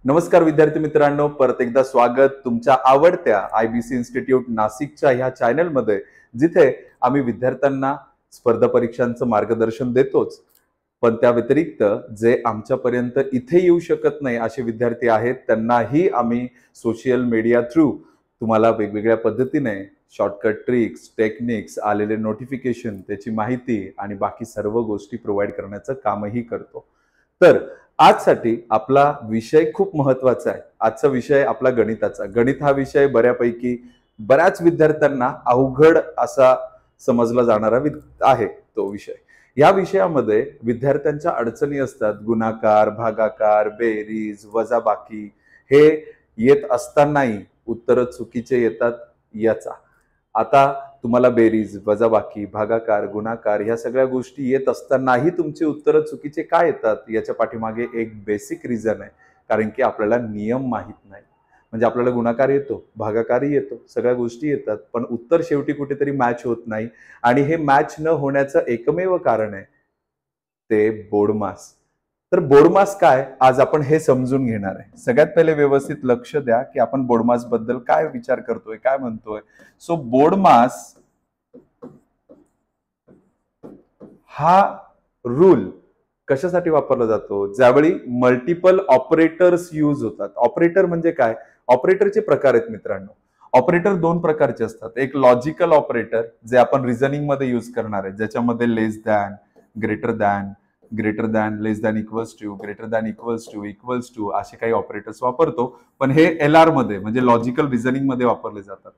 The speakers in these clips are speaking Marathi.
नमस्कार विद्यार्थी मित्रांनो, परत एकदा स्वागत तुमच्या आवडत्या आयबीसी इन्स्टिट्यूट नाशिकच्या ह्या चॅनलमध्ये, जिथे आम्ही विद्यार्थ्यांना स्पर्धा परीक्षांचं मार्गदर्शन देतोच, पण त्या व्यतिरिक्त जे आमच्यापर्यंत इथे येऊ शकत नाही असे विद्यार्थी आहेत, त्यांनाही आम्ही सोशल मीडिया थ्रू तुम्हाला वेगवेगळ्या पद्धतीने शॉर्टकट ट्रिक्स, टेक्निक्स, आलेले नोटिफिकेशन, त्याची माहिती आणि बाकी सर्व गोष्टी प्रोव्हाइड करण्याचं कामही करतो। तर आजसाठी आपला विषय खूप महत्त्वाचा आहे। आजचा विषय आपला गणिताचा। गणित हा विषय बऱ्यापैकी बऱ्याच विद्यार्थ्यांना अवघड असा समजला जाणारा आहे तो विषय। या विषयामध्ये विद्यार्थ्यांच्या अडचणी असतात, गुणाकार, भागाकार, बेरीज, वजाबाकी हे येत असतानाही उत्तर चुकीचे येतात याचा। आता तुम्हाला बेरीज, वजाबाकी, भागाकार, गुणाकार ह्या सगळ्या गोष्टी येत असतानाही तुमची उत्तर चुकीचे का येतात याच्या पाठीमागे एक बेसिक रिझन आहे, कारण की आपल्याला नियम माहित नाही। म्हणजे आपल्याला गुणाकार येतो, भागाकारही येतो, सगळ्या गोष्टी येतात, पण उत्तर शेवटी कुठेतरी मॅच होत नाही आणि हे मॅच न होण्याचं एकमेव कारण आहे ते बोर्डमास। तर बोर्डमास काय, आज आपण हे समजून घेणार आहे। सगळ्यात पहिले व्यवस्थित लक्ष द्या की आपण बोर्डमास बद्दल काय विचार करतोय, काय म्हणतोय। सो बोर्डमास हा रूल कशासाठी वापरला जातो, ज्यावेळी मल्टिपल ऑपरेटर्स यूज होतात। ऑपरेटर म्हणजे काय, ऑपरेटरचे प्रकार आहेत मित्रांनो। ऑपरेटर दोन प्रकारचे असतात, एक लॉजिकल ऑपरेटर जे आपण रिझनिंग मध्ये यूज करणार आहे, ज्याच्यामध्ये less than, greater than, less than equals to, greater than equals to असे काही ऑपरेटर्स वापरतो, पण हे एलआर मध्ये म्हणजे लॉजिकल रिझनिंग मध्ये वापरले जातात।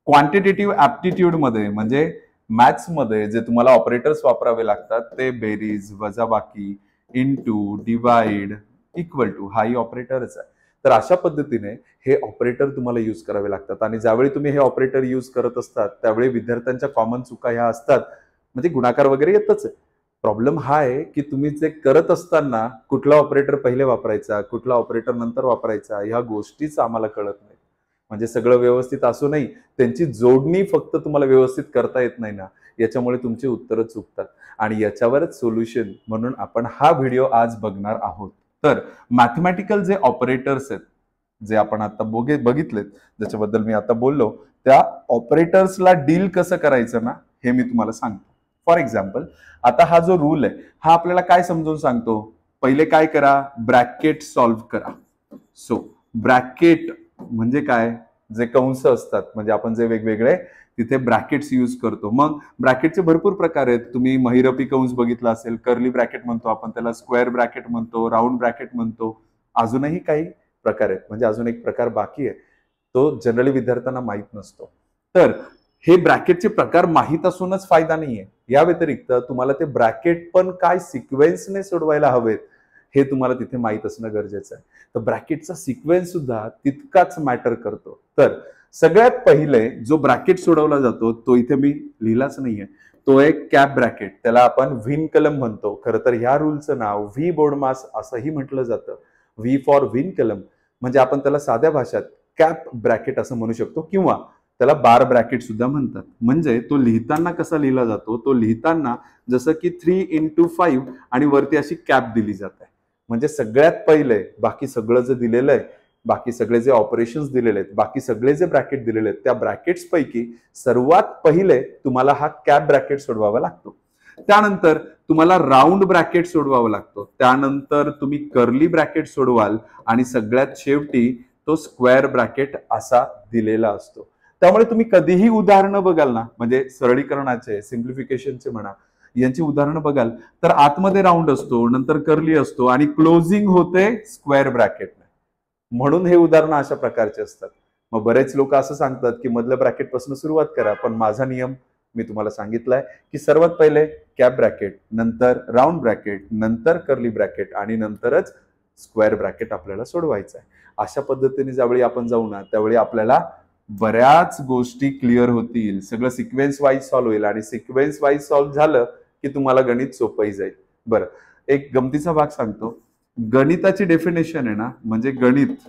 क्वांटिटेटिव्ह ऍप्टिट्यूड मध्ये म्हणजे मॅथ्स मध्ये जे तुम्हाला ऑपरेटर्स वापरावे लागतात ते बेरीज, वजाबाकी, इनटू, डिवाइड, इक्वल टू हाही ऑपरेटरच आहे। तर अशा पद्धतीने हे ऑपरेटर तुम्हाला यूज करावे लागतात आणि ज्यावेळी तुम्ही हे ऑपरेटर यूज करत असतात त्यावेळी विद्यार्थ्यांच्या कॉमन चुका ह्या असतात, म्हणजे गुणाकार वगैरे येतच आहे। प्रॉब्लेम हा आहे की तुम्ही जे करत असताना कुठला ऑपरेटर पहिले वापरायचा, कुठला ऑपरेटर नंतर वापरायचा ह्या गोष्टीच आम्हाला कळत नाही। म्हणजे सगळं व्यवस्थित असूनही त्यांची जोडणी फक्त तुम्हाला व्यवस्थित करता येत नाही ना, याच्यामुळे तुमची उत्तरं चुकतात आणि याच्यावरच सोल्युशन म्हणून आपण हा व्हिडिओ आज बघणार आहोत। तर मॅथमॅटिकल जे ऑपरेटर्स आहेत, जे आपण आता बघितलेत, ज्याच्याबद्दल मी आता बोललो, त्या ऑपरेटर्सला डील कसं करायचं ना हे मी तुम्हाला सांगतो। फॉर एक्झाम्पल, आता हा जो रूल आहे हा आपल्याला काय समजून सांगतो, पहिले काय करा, ब्रॅकेट सॉल्व्ह करा। सो ब्रॅकेट म्हणजे काय, जे कंस असतात, म्हणजे आपण जे वेगवेगळे तिथे ब्रॅकेट्स यूज करतो। मग ब्रॅकेटचे भरपूर प्रकार आहेत, तुम्ही महिरपी कंस बघितला असेल, कर्ली ब्रॅकेट म्हणतो आपण त्याला, स्क्वेअर ब्रॅकेट म्हणतो, राऊंड ब्रॅकेट म्हणतो, अजूनही काही प्रकार आहेत। म्हणजे अजून एक प्रकार बाकी आहे, तो जनरली विद्यार्थ्यांना माहित नसतो। तर हे ब्रॅकेटचे प्रकार माहित असूनच फायदा नाहीये, या व्यतिरिक्त तुम्हाला ते ब्रॅकेट पण काय सिक्वेन्सने सोडवायला हवेत हे तुम्हाला तिथे माहित असणं गरजेचं आहे। तर ब्रॅकेटचा सिक्वेन्स सुद्धा तितकाच मॅटर करतो। तर सगळ्यात पहिले जो ब्रॅकेट सोडवला जातो तो इथे मी लिहिलाच नाहीये, तो एक कॅप ब्रॅकेट, त्याला आपण व्हिन कलम म्हणतो। खरं तर ह्या रूलचं नाव व्ही बोर्डमास असंही म्हटलं जातं, व्ही फॉर व्हिन कलम, म्हणजे आपण त्याला साध्या भाषेत कॅप ब्रॅकेट असं म्हणू शकतो किंवा त्याला बार ब्रॅकेट सुद्धा म्हणतात। म्हणजे तो लिहिताना कसा लिहिला जातो, तो लिहिताना जसं की 3x5 आणि वरती अशी कॅप दिली जाते। म्हणजे सगळ्यात पहिले बाकी सगळं जे दिलेलं आहे, बाकी सगळे जे ऑपरेशन्स दिलेले आहेत, बाकी सगळे जे ब्रॅकेट दिलेले आहेत, त्या ब्रॅकेट्स पैकी सर्वात पहिले तुम्हाला हा कॅप ब्रॅकेट सोडवावा लागतो। त्यानंतर तुम्हाला राऊंड ब्रॅकेट सोडवावा लागतो, त्यानंतर तुम्ही कर्ली ब्रॅकेट सोडवाल आणि सगळ्यात शेवटी तो स्क्वेअर ब्रॅकेट असा दिलेला असतो। त्यामुळे तुम्ही कधीही उदाहरणं बघाल ना, म्हणजे सरळीकरणाचे, सिम्प्लिफिकेशनचे म्हणा, यांची उदाहरणं बघाल तर आतमध्ये राऊंड असतो, नंतर कर्ली असतो आणि क्लोजिंग होते स्क्वेअर ब्रॅकेटने। म्हणून हे उदाहरणं अशा प्रकारचे असतात। मग बरेच लोक असं सांगतात की मधल्या ब्रॅकेट पासून सुरुवात करा, पण माझा नियम मी तुम्हाला सांगितलाय की सर्वात पहिले कॅप ब्रॅकेट, नंतर राऊंड ब्रॅकेट, नंतर कर्ली ब्रॅकेट आणि नंतरच स्क्वेअर ब्रॅकेट आपल्याला सोडवायचं आहे। अशा पद्धतीने ज्यावेळी आपण जाऊ ना, त्यावेळी आपल्याला बऱ्याच गोष्टी क्लिअर होतील, सगळं सिक्वेन्स वाईज सॉल्व्ह होईल आणि सिक्वेन्स वाईज सॉल्व्ह झालं की तुम्हाला गणित सोपंही जाईल। बरं, एक गमतीचा भाग सांगतो, गणिताची डेफिनेशन आहे ना, म्हणजे गणित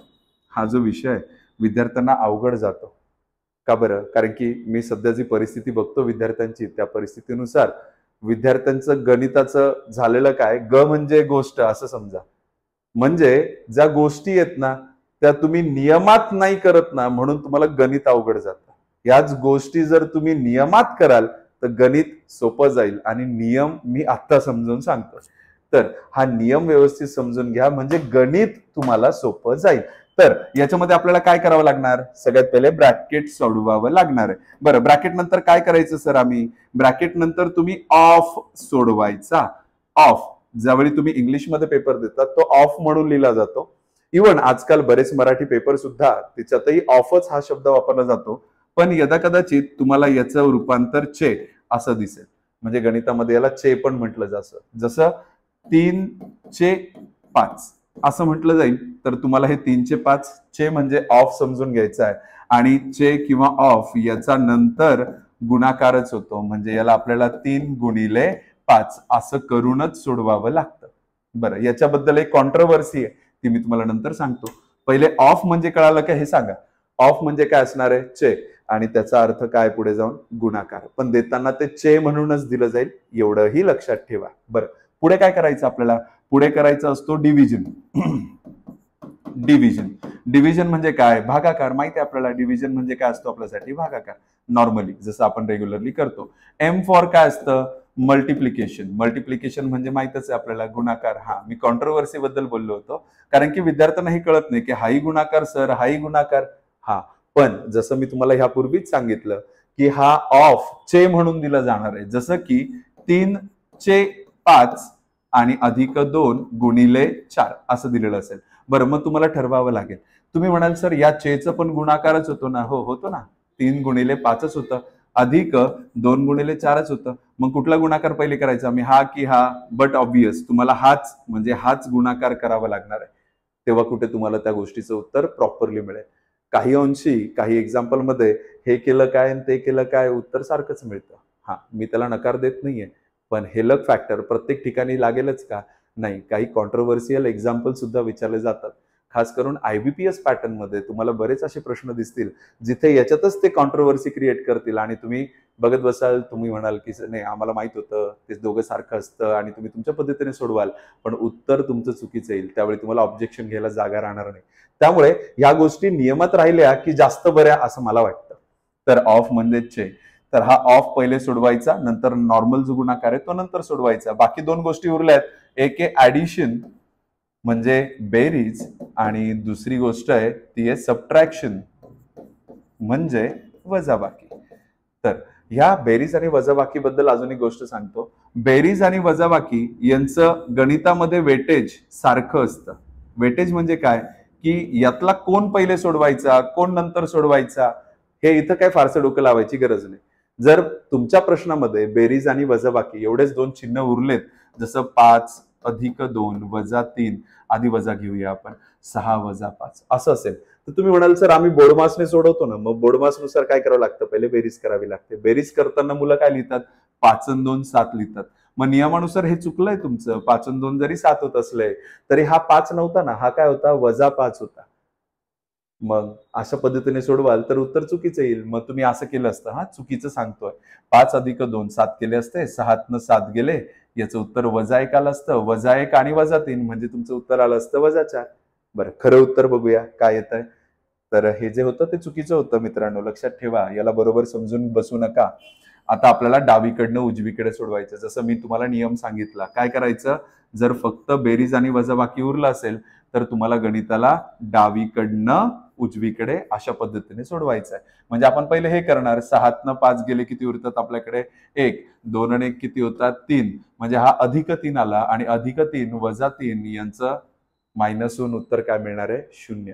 हा जो विषय विद्यार्थ्यांना अवघड जातो का बरं, कारण की मी सध्या जी परिस्थिती बघतो विद्यार्थ्यांची, त्या परिस्थितीनुसार विद्यार्थ्यांचं गणिताचं झालेलं काय, ग म्हणजे गोष्ट असं समजा, म्हणजे ज्या गोष्टी आहेत ना त्या तुम्ही नियमात नाही करत ना, म्हणून तुम्हाला गणित अवघड जातं. याच गोष्टी जर तुम्ही नियमात कराल तर गणित सोपं जाईल. आणि नियम मी आता समजून सांगतो. तर हा नियम व्यवस्थित समजून घ्या, म्हणजे गणित तुम्हाला सोपं जाईल. तर याच्यामध्ये आपल्याला काय करावं लागणार, सगळ्यात पहिले ब्रॅकेट सोडवावं लागणार आहे. बरं, ब्रॅकेट नंतर काय करायचं सर आम्ही, ब्रॅकेट नंतर तुम्ही ऑफ सोडवायचा. ऑफ ज्यावेळी तुम्ही इंग्लिशमध्ये पेपर देतात तो ऑफ म्हणून लिहिला जातो. इव्हन आजकाल बरेच मराठी पेपर सुद्धा त्याच्यातही ऑफच हा शब्द वापरला जातो. पण यदा कदाचित तुम्हाला याचं रूपांतर चे असं दिसेल, म्हणजे गणितामध्ये याला चे पण म्हटलं जातं. जसं 3/5 असं म्हटलं जाईल, तर तुम्हाला हे 3/5 चे म्हणजे ऑफ समजून घ्यायचं आहे. आणि चे किंवा ऑफ याचा नंतर गुणाकारच होतो, म्हणजे याला आपल्याला 3x5 असं करूनच सोडवावं लागतं. बरं, याच्याबद्दल एक कॉन्ट्रोवर्सी आहे, ती मी तुम्हाला नंतर सांगतो. पहिले ऑफ म्हणजे कळालं का हे सांगा. ऑफ म्हणजे काय असणार आहे, चे, आणि त्याचा अर्थ काय पुढे जाऊन गुणाकार. पण देताना ते चे म्हणूनच दिलं जाईल, एवढंही लक्षात ठेवा. बरं, पुढे काय करायचं आपल्याला, पुढे करायचा असतो डिव्हिजन. डिव्हिजन म्हणजे काय, भागाकार. माहिती आहे आपल्याला डिव्हिजन म्हणजे काय असतो आपल्यासाठी, भागाकार. नॉर्मली जसं आपण रेग्युलरली करतो. एम फॉर काय असतं, मल्टिप्लिकेशन. मल्टिप्लिकेशन म्हणजे माहितच आहे आपल्याला, गुणाकार. हा, मी कॉन्ट्रोवर्सी बद्दल बोललो होतो, कारण की विद्यार्थ्यांना हे कळत नाही की हाही गुणाकार सर, हाही गुणाकार. हा, पण जसं मी तुम्हाला ह्यापूर्वीच सांगितलं की हा ऑफ चे म्हणून दिला जाणार आहे. जसं की 3/5 आणि अधिक 2x4 असं दिलेलं असेल. बरं, मग तुम्हाला ठरवावं लागेल. तुम्ही म्हणाल सर या चेचं पण गुणाकारच होतो ना. हो, होतो ना. 3x5 होतं, अधिक 2x4 होतं. मग कुठला गुणाकार पहिले करायचा, मी हा की हा. बट ऑब्वियस तुम्हाला हाच, म्हणजे हाच गुणाकार करावा लागणार आहे. तेव्हा कुठे तुम्हाला त्या गोष्टीचं उत्तर प्रॉपरली मिळेल. काही अंशी काही एक्झाम्पल मध्ये हे केलं काय आणि ते केलं काय उत्तर सारखंच मिळतं. हा, मी त्याला नकार देत नाहीये, पण हे लक फॅक्टर प्रत्येक ठिकाणी लागेलच का, नाही. काही कॉन्ट्रोवर्सियल एक्झाम्पल सुद्धा विचारले जातात. खास करून IBPS पॅटर्न मध्ये तुम्हाला बरेच असे प्रश्न दिसतील जिथे याच्यातच ते कॉन्ट्रोवर्सी क्रिएट करतील आणि तुम्ही बघत बसाल. तुम्ही म्हणाल की नाही आम्हाला माहित होतं ते दोघं सारखं असतं, आणि तुम्ही तुमच्या पद्धतीने सोडवाल, पण उत्तर तुमचं चुकीचं येईल. त्यावेळी तुम्हाला ऑब्जेक्शन घ्यायला जागा राहणार नाही. त्यामुळे या गोष्टी नियमात राहिल्या की जास्त बऱ्या असं मला वाटतं. तर ऑफ म्हणजे चे, तर हा ऑफ पहिले सोडवायचा, नंतर नॉर्मल जो गुणाकार आहे तो नंतर सोडवायचा. बाकी दोन गोष्टी उरल्यात, एक आहे ऍडिशन म्हणजे बेरीज, आणि दुसरी गोष्ट आहे ती आहे सबट्रॅक्शन म्हणजे वजाबाकी. तर ह्या बेरीज आणि वजाबाकी बद्दल अजून एक गोष्ट सांगतो. बेरीज आणि वजाबाकी यांचं गणितामध्ये वेटेज सारखं असतं. वेटेज म्हणजे काय, की यातला कोण पहिले सोडवायचा कोण नंतर सोडवायचा हे इथं काय फारसं डोकं लावायची गरज नाही. जर तुमच्या प्रश्नामध्ये बेरीज आणि वजाबाकी एवढेच दोन चिन्ह उरलेत, जसं 5 अधिक 2 वजा 3, आधी वजा घेऊया आपण, 6 वजा 5 असं असेल, तर तुम्ही म्हणाल सर आम्ही बोर्डमासने सोडवतो ना. मग बोर्डमासनुसार काय करावं लागतं, पहिले बेरीज करावी लागते. बेरीज करताना मुलं काय लिहितात, 5 आणि 2 7 लिहितात. मग नियमानुसार हे चुकलंय तुमचं. 5 आणि 2 जरी 7 होत असले तरी हा 5 नव्हता ना, हा काय होता, -5 होता. मग अशा पद्धतीने सोडवाल तर उत्तर चुकीचं येईल. मग तुम्ही असं केलं असतं, हा चुकीचं सांगतोय. 5 अधिक 2 7 केले असते, 6 7 गेले, याचं उत्तर -1 आलं असतं. -1 आणि -3 म्हणजे तुमचं उत्तर आलं असतं -4. बरं, खरं उत्तर बघूया काय येत आहे. तर हे जे होतं ते चुकीचं होतं मित्रांनो, लक्षात ठेवा. याला बरोबर समजून बसू नका. आता आपल्याला डावीकडनं उजवीकडे सोडवायचं. जसं मी तुम्हाला नियम सांगितला, काय करायचं, जर फक्त बेरीज आणि वजाबाकी उरलं असेल तर तुम्हाला गणिताला डावीकडनं उजवीकडे अशा पद्धतीने सोडवायचं आहे. म्हणजे आपण पहिले हे करणार, 6 5 गेले किती उरतात आपल्याकडे, 1, 2 आणि 1 किती होतात, 3. म्हणजे हा +3 आला, आणि +3 -3 यांचं मायनस होऊन उत्तर काय मिळणार आहे, 0.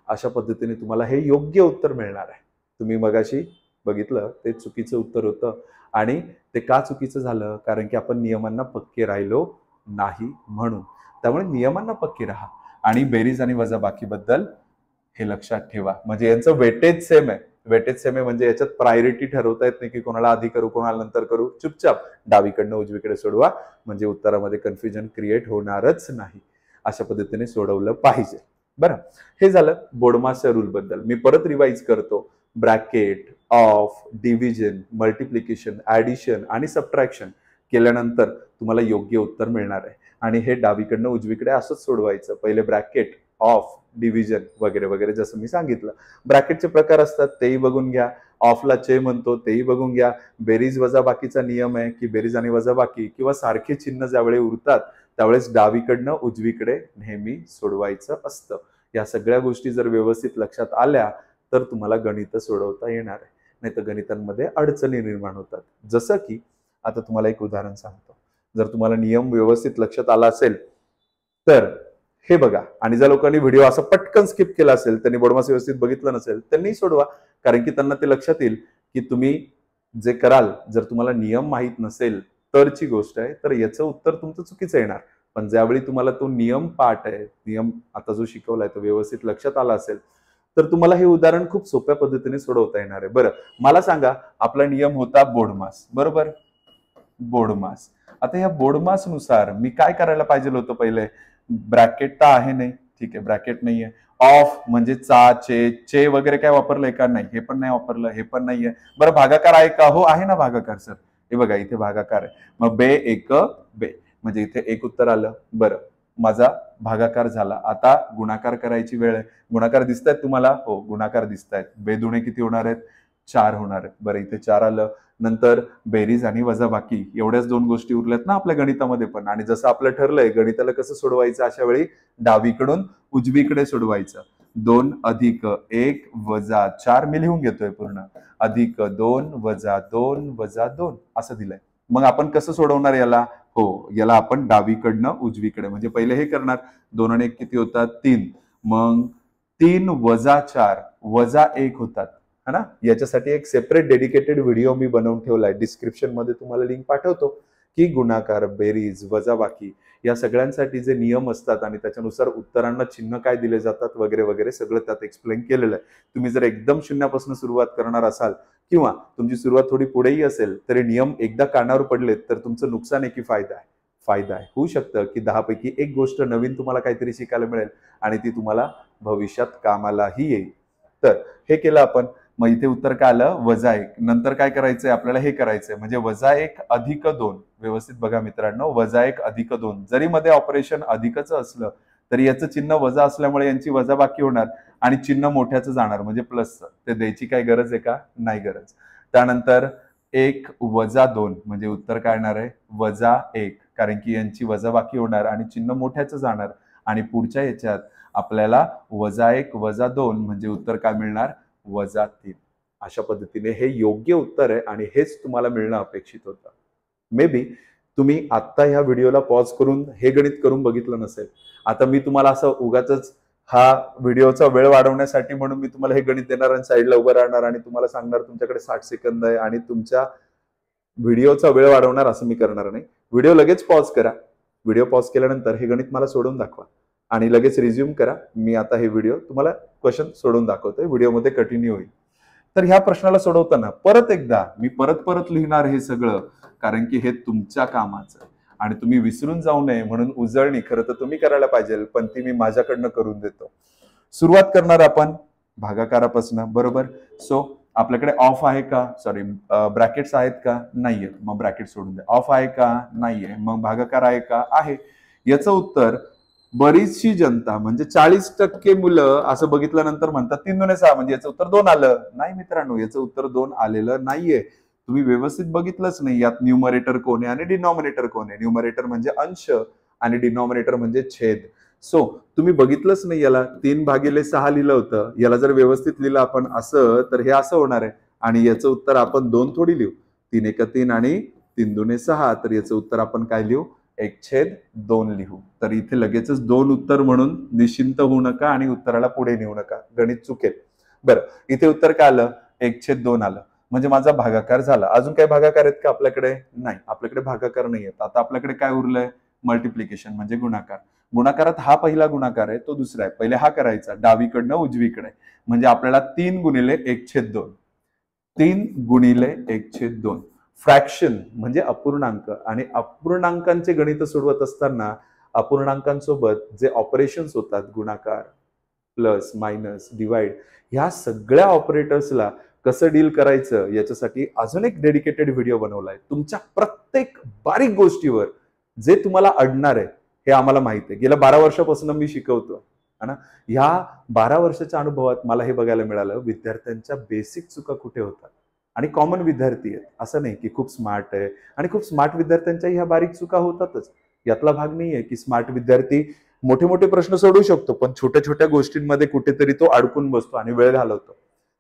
अशा पद्धतीने तुम्हाला हे योग्य उत्तर मिळणार आहे. तुम्ही मगाशी बघितलं ते चुकीचं उत्तर होतं, आणि ते का चुकीचं झालं, कारण की आपण नियमांना पक्के राहिलो नाही म्हणून. त्यामुळे नियमांना पक्के राहा, आणि बेरीज आणि वजाबाकी बद्दल हे लक्षात ठेवा. म्हणजे यांचं वेटेज सेम आहे. वेटेज सेम आहे म्हणजे याच्यात प्रायोरिटी ठरवता येत नाही की कोणाला आधी करू कोणाला नंतर करू. चुपचाप डावीकडनं उजवीकडे सोडवा, म्हणजे उत्तरामध्ये कन्फ्युजन क्रिएट होणारच नाही. अशा पद्धतीने सोडवलं पाहिजे. बरं, हे झालं बोर्डमासच्या रूल बद्दल. मी परत रिवाइज करतो. Bracket, of, division, multiplication, addition आणि सबट्रॅक्शन केल्यानंतर तुम्हाला योग्य उत्तर मिळणार आहे. आणि हे डावीकडनं उजवीकडे असंच सोडवायचं. पहिले ब्रॅकेट, ऑफ, डिव्हिजन वगैरे वगैरे जसं मी सांगितलं. ब्रॅकेटचे प्रकार असतात तेही बघून घ्या. ऑफला चे म्हणतो तेही बघून घ्या. बेरीज वजाबाकीचा नियम आहे की बेरीज आणि वजाबाकी किंवा सारखे चिन्ह ज्यावेळी उरतात त्यावेळेस डावीकडनं उजवीकडे नेहमी सोडवायचं असतं. या सगळ्या गोष्टी जर व्यवस्थित लक्षात आल्या तर तुम्हाला गणित सोडवता येणार आहे. नाही तर गणितांमध्ये अडचणी निर्माण होतात. जसं की आता तुम्हाला एक उदाहरण सांगतो. जर तुम्हाला नियम व्यवस्थित लक्षात आला असेल तर हे बघा, आणि ज्या लोकांनी व्हिडिओ असा पटकन स्किप केला असेल, त्यांनी बोडमास व्यवस्थित बघितलं नसेल, त्यांनी सोडवा. कारण की त्यांना ते लक्षात येईल की तुम्ही जे कराल, जर तुम्हाला नियम माहीत नसेल तरची गोष्ट आहे, तर याचं उत्तर तुमचं चुकीचं येणार. पण ज्यावेळी तुम्हाला तो नियम पाठ आहे, नियम आता जो शिकवलाय तो व्यवस्थित लक्षात आला असेल तर तुम्हाला हे उदाहरण खूप सोप्या पद्धतीने सोडवता येणार आहे. बरं, मला सांगा, आपला नियम होता बोडमास, बरोबर? बोडमास. आता या बोडमासनुसार मी काय करायला पाहिजे होतं? पहिले ब्रॅकेट तर आहे नाही, ठीक आहे, ब्रॅकेट नाहीये. ऑफ म्हणजे चा, चे वगैरे काय वापरलंय का? नाही, हे पण नाही वापरलं, हे पण नाहीये. बरं, भागाकार आहे का? हो आहे ना भागाकार सर. हे बघा इथे भागाकार आहे. मग बे एक बे म्हणजे इथे एक उत्तर आलं. बरं, माझा भागाकार झाला. आता गुणाकार करायची वेळ आहे. गुणाकार दिसतायत तुम्हाला? हो, गुणाकार दिसतायत. बेदुणे किती होणार आहेत? 4 होणार आहेत. बरं, इथे 4 आलं. नंतर बेरीज आणि वजाबाकी एवढ्याच 2 गोष्टी उरल्यात ना आपल्या गणितामध्ये पण. आणि जसं आपलं ठरलंय गणिताला कसं सोडवायचं, अशा वेळी डावीकडून उजवीकडे सोडवायचं. 2 अधिक 1 वजा 4 मी लिहून घेतोय पूर्ण. अधिक 2 वजा 2 वजा 2 असं दिलंय. मग आपण कसं सोडवणार याला? हो, याला आपण डावीकडनं उजवीकडे, म्हणजे पहिले हे करणार. 2 आणि 1 किती होतात? 3. मग 3 वजा 4 वजा 1 होतात, है ना? याच्यासाठी एक सेपरेट डेडिकेटेड व्हिडिओ मी बनवून ठेवलाय. डिस्क्रिप्शन मध्ये तुम्हाला लिंक पाठवतो की गुणाकार, बेरीज, वजाबाकी या सगळ्यांसाठी जे नियम असतात आणि त्याच्यानुसार उत्तरांना चिन्ह काय दिले जातात वगैरे वगैरे सगळं त्यात एक्सप्लेन केलेलं आहे. तुम्ही जर एकदम शून्यापासून सुरुवात करणार असाल किंवा तुमची सुरुवात थोडी पुढेही असेल तरी नियम एकदा कानावर पडलेत तर तुमचं नुकसान आहे की फायदा आहे? फायदा आहे. होऊ शकतं की 10 पैकी एक गोष्ट नवीन तुम्हाला काहीतरी शिकायला मिळेल आणि ती तुम्हाला भविष्यात कामालाही येईल. तर हे केलं आपण. मग इथे उत्तर काय आलं? वजा 1. नंतर काय करायचंय आपल्याला? हे करायचंय, म्हणजे वजा 1 अधिक 2. व्यवस्थित बघा मित्रांनो, वजा 1 अधिक 2. जरी मध्ये ऑपरेशन अधिकच असलं तरी याचं चिन्ह वजा असल्यामुळे यांची वजाबाकी होणार आणि चिन्ह मोठ्याचं जाणार, म्हणजे प्लसचं. ते द्यायची काय गरज आहे का? नाही गरज. त्यानंतर 1 वजा 2 म्हणजे उत्तर काय येणार आहे? वजा 1, कारण की यांची वजाबाकी होणार आणि चिन्ह मोठ्याचं जाणार. आणि पुढच्या याच्यात आपल्याला वजा 1 वजा 2 म्हणजे उत्तर काय मिळणार? वजा 3. अशा पद्धतीने हे योग्य उत्तर आहे आणि हेच तुम्हाला मिळणं अपेक्षित होतं. मे बी तुम्ही आता ह्या व्हिडिओला पॉज करून हे गणित करून बघितलं नसेल. आता मी तुम्हाला असं उगाच हा व्हिडिओचा वेळ वाढवण्यासाठी म्हणून मी तुम्हाला हे गणित देणार आणि साईडला उभं राहणार आणि तुम्हाला सांगणार तुमच्याकडे 60 सेकंद आहे आणि तुमच्या व्हिडिओचा वेळ वाढवणार असं मी करणार नाही. व्हिडिओ लगेच पॉज करा. व्हिडिओ पॉज केल्यानंतर हे गणित मला सोडवून दाखवा आणि लगेच रिझ्यूम करा. मी आता हे व्हिडिओ तुम्हाला क्वेश्चन सोडवून दाखवतोय, व्हिडिओमध्ये कंटिन्यू होईल. तर ह्या प्रश्नाला सोडवताना परत एकदा मी परत लिहिणार हे सगळं, कारण की हे तुमच्या कामाचं आणि तुम्ही विसरून जाऊ नये म्हणून उजळणी खरं तर तुम्ही करायला पाहिजे, पण ती मी माझ्याकडनं करून देतो. सुरुवात करणार आपण भागाकारापासून, बरोबर? सो आपल्याकडे ऑफ आहे का? सॉरी, ब्रॅकेट्स आहेत का? नाहीये, मग ब्रॅकेट सोडून द्या. ऑफ आहे का? नाहीये, मग भागाकार आहे का? आहे. याचं उत्तर बरीचशी जनता म्हणजे 40% मुलं असं बघितल्यानंतर म्हणतात 3 दुणे 6 म्हणजे याचं उत्तर 2 आलं. नाही मित्रांनो, याचं उत्तर 2 आलेलं नाहीये. तुम्ही व्यवस्थित बघितलंच नाही. यात न्यूमरेटर कोण आहे आणि डिनॉमिनेटर कोण आहे. न्यूमरेटर म्हणजे अंश आणि डिनॉमिनेटर म्हणजे छेद. सो तुम्ही बघितलंच नाही. याला 3/6 लिहिलं होतं. याला जर व्यवस्थित लिहिलं आपण असं तर हे असं होणार आहे आणि याचं उत्तर आपण 2 थोडी लिहू. 3 1 3 आणि 3 दुणे 6, तर याचं उत्तर आपण काय लिहू? 1/2 लिहू. तर इथे लगेचच 2 उत्तर म्हणून निश्चिंत होऊ नका आणि उत्तराला पुढे नेऊ नका, गणित चुकेल. बरं, इथे उत्तर काय आलं? 1/2 आलं, म्हणजे माझा भागाकार झाला. अजून काही भागाकार आहेत का आपल्याकडे? नाही, आपल्याकडे भागाकार नाही आहेत. आता आपल्याकडे काय उरलंय? मल्टिप्लिकेशन म्हणजे गुणाकार. गुणाकारात हा पहिला गुणाकार आहे, तो दुसरा आहे. पहिले हा करायचा डावीकडनं उजवीकडे, म्हणजे आपल्याला 3 गुणिले 1/2. 3 गुणिले 1/2. फ्रॅक्शन म्हणजे अपूर्णांक, आणि अपूर्णांकांचे गणित सोडवत असताना अपूर्णांकांसोबत जे ऑपरेशन्स होतात, गुणाकार, प्लस, मायनस, डिवाइड, ह्या सगळ्या ऑपरेटर्सला कसं डील करायचं याच्यासाठी अजून एक डेडिकेटेड व्हिडिओ बनवलाय. तुमच्या प्रत्येक बारीक गोष्टीवर जे तुम्हाला अडणार आहे हे आम्हाला माहिती आहे. गेल्या 12 वर्षापासून मी शिकवतो है ना. ह्या 12 वर्षाच्या अनुभवात मला हे बघायला मिळालं विद्यार्थ्यांच्या बेसिक चुका कुठे होतात. आणि कॉमन विद्यार्थी आहेत, असं नाही की खूप स्मार्ट आहे, आणि खूप स्मार्ट विद्यार्थ्यांच्या ह्या बारीक चुका होतातच. यातला भाग नाहीये की स्मार्ट विद्यार्थी मोठे मोठे प्रश्न सोडवू शकतो, पण छोट्या छोट्या गोष्टींमध्ये कुठेतरी तो अडकून बसतो आणि वेळ घालवतो.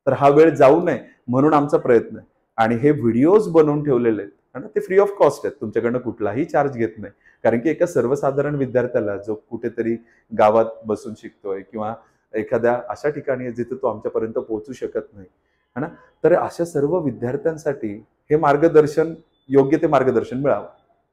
तर हा वेळ जाऊ नये म्हणून आमचा प्रयत्न आहे. आणि हे व्हिडिओज बनवून ठेवलेले आहेत ना, ते फ्री ऑफ कॉस्ट आहेत, तुमच्याकडनं कुठलाही चार्ज घेत नाही. कारण की एका सर्वसाधारण विद्यार्थ्याला जो कुठेतरी गावात बसून शिकतोय किंवा एखाद्या अशा ठिकाणी आहे जिथे तो आमच्यापर्यंत पोहोचू शकत नाही है ना, तर अशा सर्व विद्यार्थ्यांसाठी हे मार्गदर्शन, योग्य ते मार्गदर्शन मिळावं,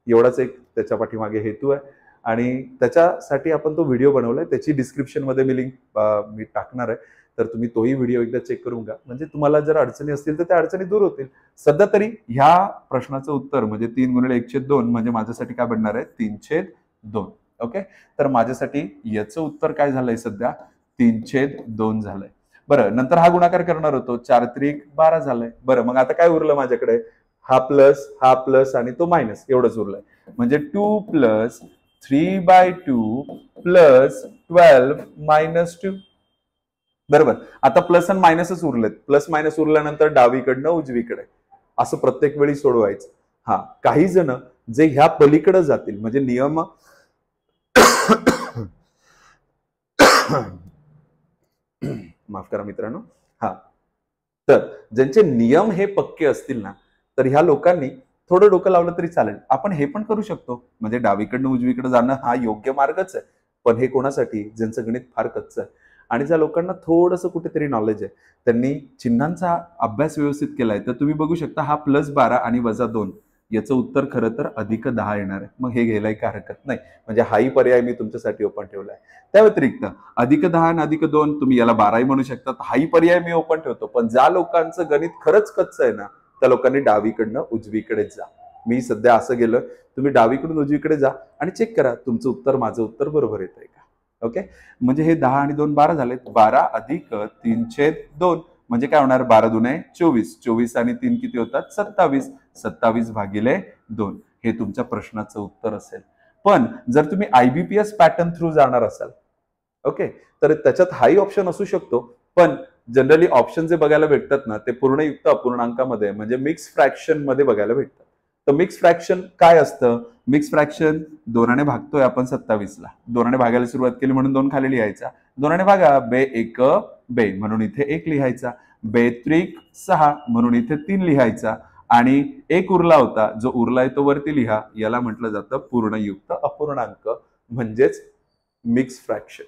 एवढाच एक त्याच्या पाठीमागे हेतू आहे. आणि त्याच्यासाठी आपण तो व्हिडिओ बनवलाय, त्याची डिस्क्रिप्शनमध्ये मी लिंक मी टाकणार आहे. तर तुम्ही तोही व्हिडिओ एकदा चेक करून घ्या, म्हणजे तुम्हाला जर अडचणी असतील तर त्या अडचणी दूर होतील. सध्या तरी ह्या प्रश्नाचं उत्तर म्हणजे 3 × 1/2 म्हणजे माझ्यासाठी काय बनणार आहे 3/2. ओके, तर माझ्यासाठी याचं उत्तर काय झालंय सध्या 3/2 झालंय. बरं, नंतर हा गुणाकार करणार होतो, 4 त्रिक 12 झालंय. बरं, मग आता काय उरलं माझ्याकडे, हा प्लस आणि तो मायनस, एवढंच उरलंय. म्हणजे 2 + 3/2 + 12 - 2. बरोबर. आता प्लस आणि मायनसच उरलेत. प्लस मायनस उरल्यानंतर डावीकडनं उजवीकडे असं प्रत्येक वेळी सोडवायचं. हा, काही जण जे ह्या पलीकडे जातील म्हणजे नियम माफ करा मित्रांनो. हा, तर ज्यांचे नियम हे पक्के असतील ना, तर ह्या लोकांनी थोडं डोकं लावलं तरी चालेल. आपण हे पण करू शकतो, म्हणजे डावीकडनं उजवीकडे जाणं हा योग्य मार्गच आहे. पण हे कोणासाठी, ज्यांचं गणित फार कच्चं आहे आणि ज्या लोकांना थोडंसं कुठेतरी नॉलेज आहे, त्यांनी चिन्हांचा अभ्यास व्यवस्थित केलाय, तर तुम्ही बघू शकता हा +12 आणि -2 याचं उत्तर खरं तर +10 येणार आहे. मग हे घ्यायला काही हरकत नाही, म्हणजे हाही पर्याय मी तुमच्यासाठी ओपन ठेवलाय. त्या व्यतिरिक्त +10 आणि +2 तुम्ही याला 12ही म्हणू शकता, हाही पर्याय मी ओपन ठेवतो. पण ज्या लोकांचं गणित खरंच कच्चं आहे ना, त्या लोकांनी डावीकडनं उजवीकडे जा. मी सध्या असं गेलं, तुम्ही डावीकडून उजवीकडे जा आणि चेक करा तुमचं उत्तर माझं उत्तर बरोबर येत आहे का. ओके, म्हणजे हे 10 आणि 2 12 झाले. 12 + 3/2 म्हणजे काय होणार, 12 × 2 = 24. 24 आणि 3 किती होतात 27. 27/2 हे तुमच्या प्रश्नाचं उत्तर असेल. पण जर तुम्ही IBPS पॅटर्न थ्रू जाणार असाल, ओके, तर त्याच्यात हाही ऑप्शन असू शकतो. पण जनरली ऑप्शन जे बघायला भेटतात ना, ते पूर्णयुक्त अपूर्णांकामध्ये म्हणजे मिक्स फ्रॅक्शन मध्ये बघायला भेटतात. तर मिक्स फ्रॅक्शन काय असतं, मिक्स फ्रॅक्शन 2 ने भागतोय आपण 27ला, 2 ने भागायला सुरुवात केली म्हणून 2 खाली लिहायचा, 2 ने भागा, बे 1 बे म्हणून इथे 1 लिहायचा, बे त्रिक 6 म्हणून इथे 3 लिहायचा, आणि 1 उरला होता, जो उरलाय तो वरती लिहा. याला म्हटलं जातं पूर्णयुक्त अपूर्णांक म्हणजेच मिक्स फ्रॅक्शन.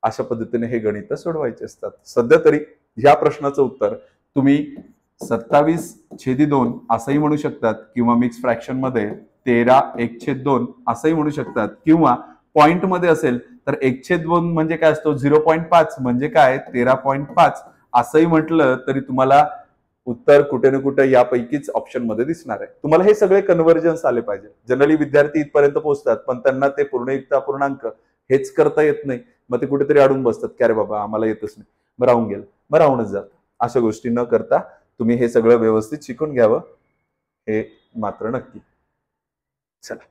अशा पद्धतीने हे गणित सोडवायचे असतात. सध्या तरी ह्या प्रश्नाचं उत्तर तुम्ही 27/2 असंही म्हणू शकतात, किंवा मिक्स फ्रॅक्शन मध्ये 13/1/2 असंही म्हणू शकतात, किंवा पॉइंट मध्ये असेल तर 1/2 म्हणजे काय असतो 0.5 म्हणजे काय 13.5 असंही म्हटलं तरी तुम्हाला उत्तर कुठे ना कुठे यापैकीच ऑप्शन मध्ये दिसणार आहे. तुम्हाला हे सगळे कन्व्हर्जन्स आले पाहिजे. जनरली विद्यार्थी इथपर्यंत पोहोचतात, पण त्यांना ते पूर्णयुक्त अपूर्णांक हेच करता येत नाही. मग ते कुठेतरी अडून बसतात की अरे बाबा आम्हाला येतच नाही, मग राहून गेलं, मग राहूनच जात. अशा गोष्टी न करता तुम्ही हे सगळं व्यवस्थित शिकून घ्यावं, हे मात्र नक्की. चला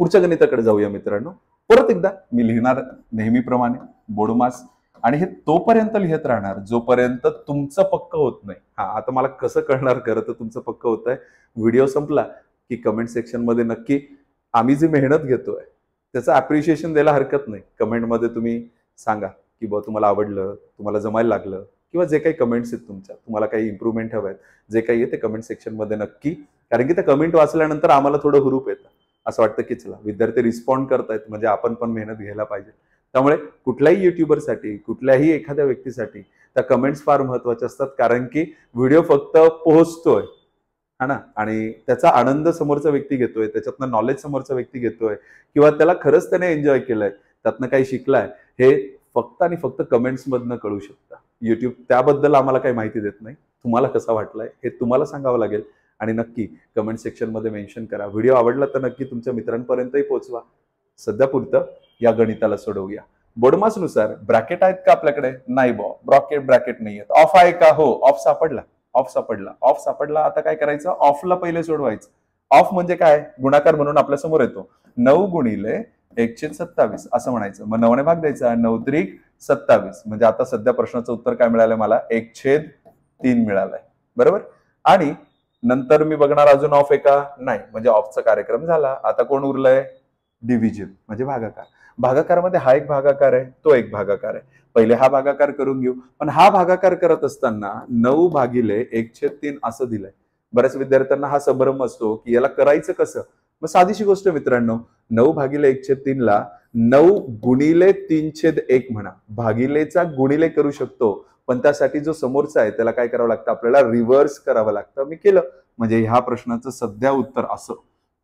पुढच्या गणिताकडे जाऊया मित्रांनो. परत एकदा मी लिहिणार नेहमीप्रमाणे बोडमास, आणि हे तोपर्यंत लिहित राहणार जोपर्यंत तुमचं पक्क होत नाही. हा, आता मला कसं कळणार खरं तर तुमचं पक्क होत आहे, व्हिडिओ संपला की कमेंट सेक्शन मध्ये नक्की आम्ही जी मेहनत घेतोय त्याचं अप्रिशिएशन द्यायला हरकत नाही. कमेंटमध्ये तुम्ही सांगा की बा तुम्हाला आवडलं, तुम्हाला जमायला लागलं, किंवा जे काही कमेंट्स आहेत तुमच्या, तुम्हाला काही इम्प्रूव्हमेंट हवं आहेत, जे काही आहे ते कमेंट सेक्शन मध्ये नक्की. कारण की त्या कमेंट वाचल्यानंतर आम्हाला थोडं हुरूप येतं, असं वाटतं की चला विद्यार्थी रिस्पॉन्ड करतायत म्हणजे आपण पण मेहनत घ्यायला पाहिजे. त्यामुळे कुठल्याही युट्यूबरसाठी, कुठल्याही एखाद्या व्यक्तीसाठी त्या कमेंट्स फार महत्वाच्या असतात. कारण की व्हिडिओ फक्त पोहोचतोय है ना, आणि त्याचा आनंद समोरचा व्यक्ती घेतोय, त्याच्यातनं नॉलेज समोरचा व्यक्ती घेतोय, किंवा त्याला खरंच त्याने एन्जॉय केलंय, त्यातनं काही शिकलाय, हे फक्त आणि फक्त कमेंट्स मधनं कळू शकता. युट्यूब त्याबद्दल आम्हाला काही माहिती देत नाही. तुम्हाला कसा वाटलाय हे तुम्हाला सांगावं लागेल, आणि नक्की कमेंट सेक्शन मध्ये मेन्शन करा. व्हिडिओ आवडला तर नक्की तुमच्या मित्रांपर्यंतही पोहोचवा. सध्या पुरतं या गणिताला सोडवूया. बोडमास नुसार ब्रॅकेट आहेत का आपल्याकडे, नाही ब्रॅकेट नाही आहेत. ऑफ आहे का, हो ऑफ सापडला, ऑफ सापडला. आता काय करायचं, ऑफला पहिले सोडवायचं. ऑफ म्हणजे काय, गुणाकार म्हणून आपल्या समोर येतो 9 × 1/27 असं म्हणायचं. मग 9 ने भाग द्यायचा, 9×3=27. म्हणजे आता सध्या प्रश्नाचं उत्तर काय मिळालंय मला, 1/3 मिळालंय. बरोबर. आणि नंतर मी बघणार अजून ऑफ आहे का, नाही. म्हणजे ऑफचा कार्यक्रम झाला. आता कोण उरलंय, डिव्हिजन म्हणजे भागाकार. भागाकारामध्ये हा एक भागाकार आहे, तो एक भागाकार आहे. पहिले हा भागाकार करून घेऊ. पण हा भागाकार करत असताना 9/1/3 असं दिलंय. बऱ्याच विद्यार्थ्यांना हा संभ्रम असतो की याला करायचं कसं. मग साधीशी गोष्ट मित्रांनो, 9/1/3 ला 9×3/1 म्हणा. भागिलेचा गुणिले करू शकतो, पण त्यासाठी जो समोरचा आहे त्याला काय करावं लागतं, आपल्याला रिव्हर्स करावं लागतं. मी केलं. म्हणजे ह्या प्रश्नाचं सध्या उत्तर असं.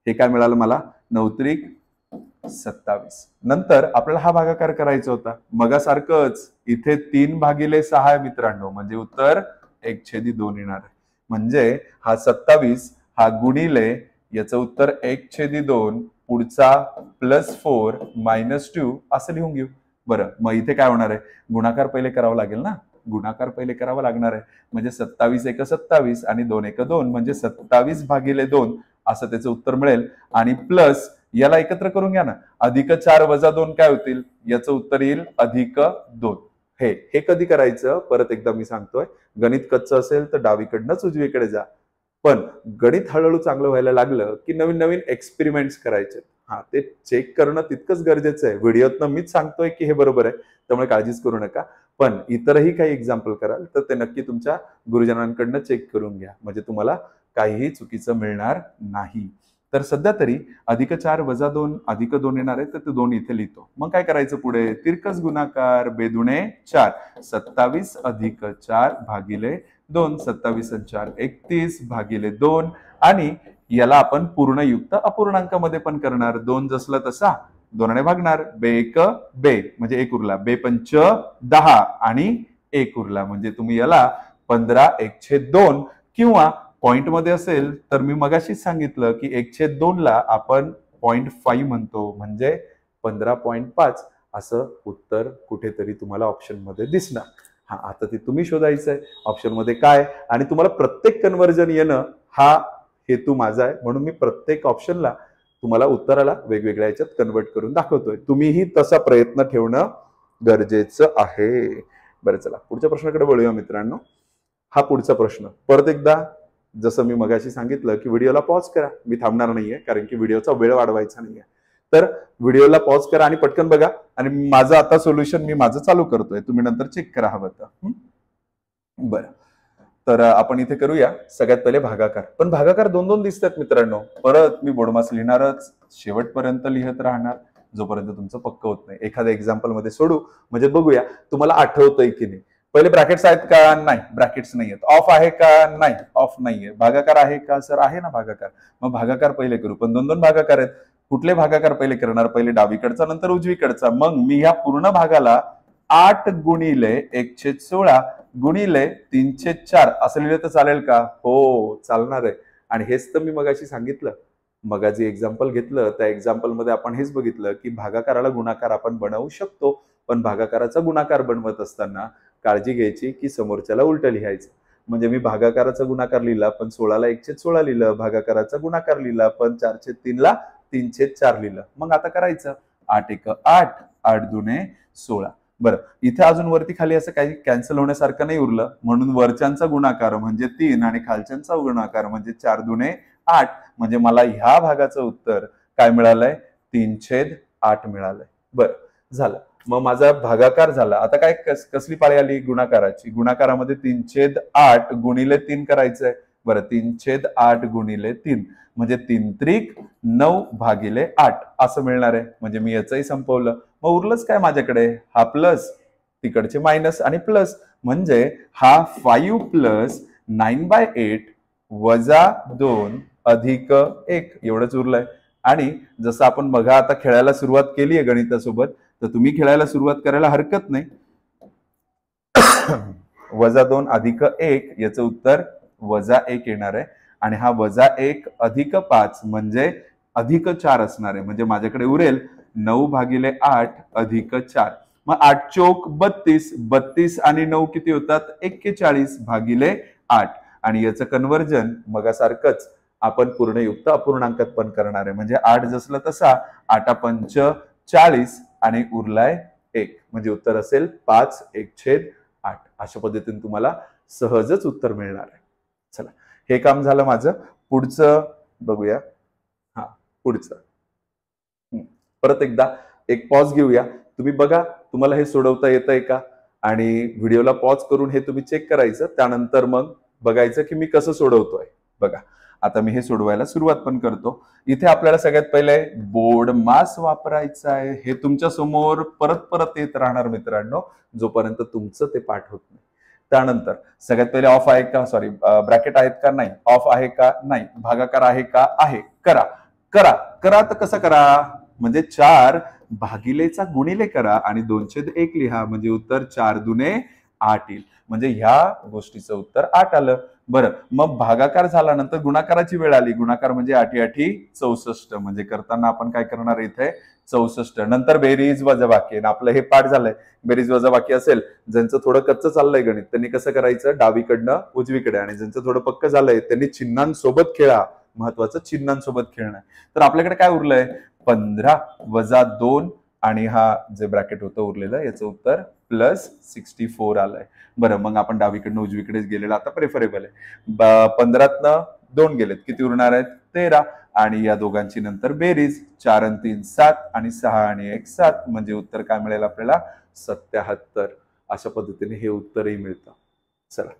हे काय मिळालं मला, 9×3=27. नंतर आपल्याला हा भागाकार करायचा होता. मगासारखंच इथे 3/6 आहे मित्रांनो, म्हणजे उत्तर 1/2 येणार आहे. म्हणजे हा 27 हा गुणिले याचं उत्तर 1/2, पुढचा +4 -2 असं लिहून घेऊ. बरं, मग इथे काय होणार आहे, गुणाकार पहिले करावा लागेल ना. गुणाकार पहिले करावा लागणार आहे. म्हणजे 27×1=27 आणि 2×1=2 म्हणजे 27/2 असं त्याचं उत्तर मिळेल. आणि प्लस याला एकत्र करून घ्या ना, +4 - 2 काय होतील, याचं उत्तर येईल +2. हे कधी करायचं, परत एकदा मी सांगतोय. गणित कच्चं असेल तर डावीकडनंच उजवीकडे जा. पण गणित हळूहळू चांगलं व्हायला लागलं की नवीन नवीन एक्सपेरिमेंट्स करायचे. ते चेक करणं तितकंच गरजेचं आहे. व्हिडिओतनं मीच सांगतोय की हे बरोबर आहे, त्यामुळे काळजीच करू नका. पण इतरही काही एक्झाम्पल कराल तर ते नक्की तुमच्या गुरुजनांकडनं चेक करून घ्या, म्हणजे तुम्हाला काहीही चुकीचं मिळणार नाही. तर सध्या तरी +4 - 2 +2 येणार आहे, तर ते 2 इथे लिहितो. मग काय करायचं पुढे, तिरकस गुणाकार, बेदुणे 4. 27 + 4 भागिले 2. 27 आणि 4 31/2. आणि याला आपण पूर्णयुक्त अपूर्णांकामध्ये पण करणार. 2 जसला तसा 2 ने भागणार. बे म्हणजे 1 उरला. बे-5 10 आणि 1 उरला. म्हणजे तुम्ही याला 15/2 किंवा पॉइंट मध्ये असेल तर मी मगाशीच सांगितलं की 1/2 ला आपण 0.5 म्हणतो, म्हणजे 15.5 असं उत्तर कुठेतरी तुम्हाला ऑप्शन मध्ये दिसणार. आता ते तुम्ही शोधायचंय ऑप्शन मध्ये काय, आणि तुम्हाला प्रत्येक कन्व्हर्जन येणं हा हेतू माझा आहे. म्हणून मी प्रत्येक ऑप्शनला तुम्हाला उत्तराला वेगवेगळ्या याच्यात कन्वर्ट करून दाखवतोय. तुम्हीही तसा प्रयत्न ठेवणं गरजेचं आहे. बरं, चला पुढच्या प्रश्नाकडे वळूया मित्रांनो. हा पुढचा प्रश्न परत एकदा, जसं मी मगाशी सांगितलं की व्हिडिओला पॉज करा. मी थांबणार नाहीये, कारण की व्हिडिओचा वेळ वाढवायचा नाहीये. तर व्हिडिओला पॉज करा आणि पटकन बघा. आणि माझं आता सोल्युशन मी माझं चालू करतोय, तुम्ही नंतर चेक करा हवं तर. बरं, तर आपण इथे करूया सगळ्यात पहिले भागाकार. पण भागाकार 2-2 दिसतात मित्रांनो. परत मी बोर्डमास लिहिणारच, शेवटपर्यंत लिहत राहणार जोपर्यंत तुमचं पक्क होत नाही. एखाद्या एक्झाम्पल मध्ये सोडू, म्हणजे बघूया तुम्हाला आठवतंय की नाही. पहिले ब्रॅकेट्स आहेत का, नाही ब्रॅकेट्स नाही आहेत. ऑफ आहे का, नाही ऑफ नाहीये. भागाकार आहे का, सर आहे ना भागाकार. मग भागाकार पहिले करू. पण 2-2 भागाकार आहेत. कुठले भागाकार पहिले करणार, पहिले डावीकडचा नंतर उजवीकडचा. मग मी ह्या पूर्ण भागाला 8 गुणिले 1/16 गुणिले 3/4 असं लिहिलं तर चालेल का, हो चालणार आहे. आणि हेच तर मी मगाशी सांगितलं. मगाची एक्झाम्पल घेतलं, त्या एक्झाम्पल मध्ये आपण हेच बघितलं की भागाकाराला गुणाकार आपण बनवू शकतो, पण भागाकाराचा गुणाकार बनवत असताना काळजी घ्यायची की समोरच्याला उलट लिहायचं. म्हणजे मी भागाकाराचा गुणाकार लिहिला पण 16 ला 1/16 लिहिलं, भागाकाराचा गुणाकार लिहिला पण 4/3 ला 3/4 लिहिलं. मग आता करायचं 8×1 8, 8×2 16. बरं, इथे अजून वरती खाली असं काही कॅन्सल होण्यासारखं नाही उरलं, म्हणून वरच्यांचा गुणाकार म्हणजे 3 आणि खालच्यांचा गुणाकार म्हणजे 4×2 8. म्हणजे मला ह्या भागाचं उत्तर काय मिळालंय, 3/8 मिळालंय. बरं झालं, मग माझा भागाकार झाला. आता काय कसली पाळी आली, गुणाकाराची. गुणाकारामध्ये 3/8 गुणिले 3 करायचंय. बरं, 3/8 गुणिले 3 म्हणजे 3×9/8 असं मिळणार आहे. म्हणजे मी याचंही संपवलं. मग उरलंच काय माझ्याकडे, हा प्लस, तिकडचे मायनस आणि प्लस, म्हणजे हा 5 + 9/8 - 2 अधिक 1 एवढंच उरलंय. आणि जसं आपण बघा आता खेळायला सुरुवात केली आहे गणितासोबत, तर तुम्ही खेळायला सुरुवात करायला हरकत नाही. -2 अधिक 1 याचं उत्तर -1 येणार आहे. आणि हा -1 अधिक 5 म्हणजे अधिक 4 असणार आहे. म्हणजे माझ्याकडे उरेल 9/8 अधिक 4. मग 8 चोक 32, 32 आणि 9 किती होतात, 41/8. आणि याचं कन्व्हर्जन मगासारखंच आपण पूर्णयुक्त अपूर्णांकात पण करणार आहे. म्हणजे 8 जसला तसा 8 × 5 40 आणि उरलाय 1, म्हणजे उत्तर असेल 5/1/8. अशा पद्धतीने तुम्हाला सहजच उत्तर मिळणार आहे. चला, हे काम झालं माझं. पुढचं बघूया. हा, पुढचं परत एकदा एक पॉज घेऊया. तुम्ही बघा तुम्हाला हे सोडवता येतंय का, आणि व्हिडिओला पॉज करून हे तुम्ही चेक करायचं. त्यानंतर मग बघायचं की मी कसं सोडवतोय. बघा, आता मी हे सोडवायला सुरुवात पण करतो. इथे आपल्याला सगळ्यात पहिले बोर्ड मास वापरायचा आहे. हे तुमच्या समोर परत परत येत राहणार मित्रांनो, जोपर्यंत तुमचं ते पाठ होत नाही. त्यानंतर सगळ्यात पहिले ऑफ आहे का, सॉरी ब्रॅकेट आहेत का, नाही. ऑफ आहे का, नाही. भागाकार आहे का, आहे. करा करा करा. तर कसं करा, म्हणजे 4 भागिलेचा गुणिले करा आणि 2/1 लिहा, म्हणजे उत्तर 4 दुने 8 येईल. म्हणजे ह्या गोष्टीचं उत्तर 8 आलं. बरं, मग भागाकार झाल्यानंतर गुणाकाराची वेळ आली. गुणाकार म्हणजे 8×8 64, म्हणजे करताना आपण काय करणार इथे 64. नंतर बेरीज वजाबाकी. आपलं हे पाठ झालंय. बेरीज वजाबाकी असेल, ज्यांचं थोडं कच्चं चाललंय गणित त्यांनी कसं करायचं, डावीकडनं उजवीकडे, आणि ज्यांचं थोडं पक्क झालंय त्यांनी चिन्हांसोबत खेळा. महत्वाचं चिन्हांसोबत खेळणं. तर आपल्याकडे काय उरलंय, 15 - 2 आणि हा जे ब्रॅकेट होतं उरलेलं, याचं उत्तर +64 आलंय. बरं, मग आपण डावीकडनं उजवीकडेच गेलेलं आता प्रेफरेबल आहे. 15तनं 2 गेलेत, किती उरणार आहेत, 13. आणि या दोघांची नंतर बेरीज, 4 आणि 3 7 आणि 6 आणि 1 7, म्हणजे उत्तर काय मिळेल आपल्याला 77. अशा पद्धतीने हे उत्तरही मिळतं. चला,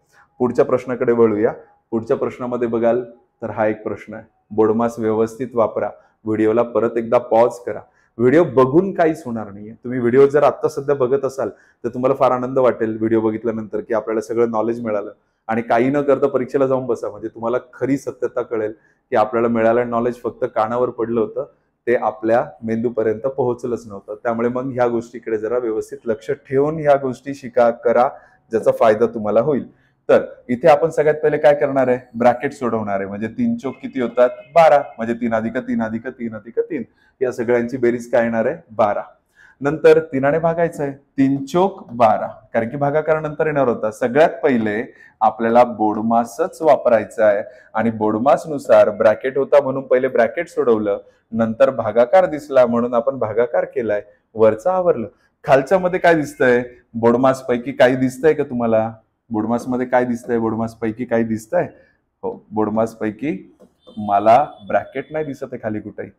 पुढच्या प्रश्नाकडे वळूया. पुढच्या प्रश्नामध्ये बघाल तर हा एक प्रश्न आहे. बोर्डमास व्यवस्थित वापरा. व्हिडिओला परत एकदा पॉज करा. व्हिडिओ बघून काहीच होणार नाहीये. तुम्ही व्हिडिओ जर आता सध्या बघत असाल तर तुम्हाला फार आनंद वाटेल व्हिडिओ बघितल्यानंतर, की आपल्याला सगळं नॉलेज मिळालं. आणि काही न करता परीक्षेला जाऊन बसा, म्हणजे तुम्हाला खरी सत्यता कळेल की आपल्याला मिळालेलं नॉलेज फक्त कानावर पडलं होतं, ते आपल्या मेंदूपर्यंत पोहोचलंच नव्हतं. त्यामुळे मग ह्या गोष्टीकडे जरा व्यवस्थित लक्ष ठेवून ह्या गोष्टी शिका, करा, ज्याचा फायदा तुम्हाला होईल. तर इथे आपण सगळ्यात पहिले काय करणार आहे, ब्रॅकेट सोडवणार आहे. म्हणजे 3 चोक किती होतात, 12. म्हणजे 3+3+3+3 या सगळ्यांची बेरीज काय येणार आहे, 12. नंतर 3ने भागायचं आहे. 3 चोक 12, कारण की भागाकार नंतर येणार होता. सगळ्यात पहिले आपल्याला बोर्डमासच वापरायचा आहे, आणि बोर्डमास नुसार ब्रॅकेट होता म्हणून पहिले ब्रॅकेट सोडवलं, नंतर भागाकार दिसला म्हणून आपण भागाकार केलाय. वरचं आवरलं. खालच्या मध्ये काय दिसतंय, बोर्डमास पैकी काही दिसतंय का तुम्हाला, बोर्डमास मध्ये काय दिसतंय, बोर्डमास पैकी काही दिसतंय, हो, बोर्डमास पैकी मला ब्रॅकेट नाही दिसत आहे खाली कुठेही.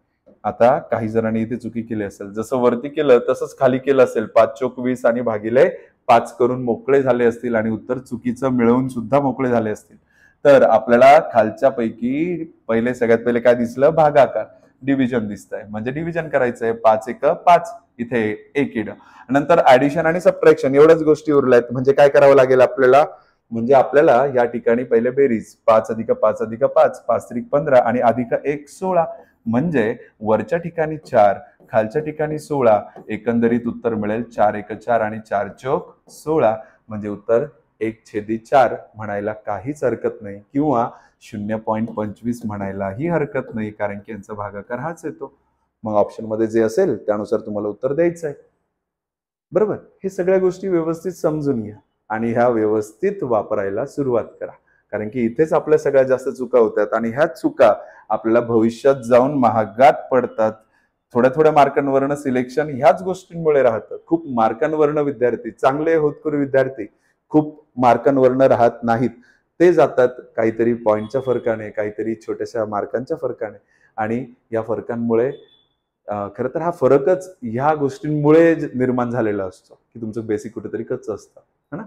आता काही जणांनी इथे चुकी केली असेल, जसं वरती केलं तसंच खाली केलं असेल. 5 चोक 20 आणि भागिले 5 करून मोकळे झाले असतील, आणि उत्तर चुकीचं मिळवून सुद्धा मोकळे झाले असतील. तर आपल्याला खालच्या पैकी पहिले सगळ्यात पहिले काय दिसलं, भागाकार, डिव्हिजन दिसतंय. म्हणजे डिव्हिजन करायचंय. 5×1=5, इथे 1 येणं. नंतर ऍडिशन आणि सबट्रॅक्शन एवढ्याच गोष्टी उरल्यात. म्हणजे काय करावं लागेल आपल्याला, म्हणजे आपल्याला या ठिकाणी पहिले बेरीज 5+5+5, 5×3=15 आणि +1 16. म्हणजे वरच्या ठिकाणी 4, खालच्या ठिकाणी 16, एकंदरीत उत्तर मिळेल 4×1=4 आणि 4 चोक 16. म्हणजे उत्तर 1/4 म्हणायला काहीच हरकत नाही, किंवा 0.25 म्हणायलाही हरकत नाही, कारण की यांचा भागाकार हाच येतो. मग ऑप्शन मध्ये जे असेल त्यानुसार तुम्हाला उत्तर द्यायचं आहे. बरोबर, हे सगळ्या गोष्टी व्यवस्थित समजून घ्या आणि ह्या व्यवस्थित वापरायला सुरुवात करा, कारण की इथेच आपल्या सगळ्यात जास्त चुका होतात, आणि ह्या चुका आपल्याला भविष्यात जाऊन महागात पडतात. थोड्या थोड्या मार्कांवरनं सिलेक्शन ह्याच गोष्टींमुळे राहतं. खूप मार्कांवरनं विद्यार्थी, चांगले होतकरू विद्यार्थी खूप मार्कांवरनं राहत नाहीत. ते जातात काहीतरी पॉईंटच्या फरकाने, काहीतरी छोट्याशा मार्कांच्या फरकाने, आणि या फरकांमुळे खरं तर हा फरकच ह्या गोष्टींमुळे निर्माण झालेला असतो, की तुमचं बेसिक कुठेतरी कच्चं असतं, है ना.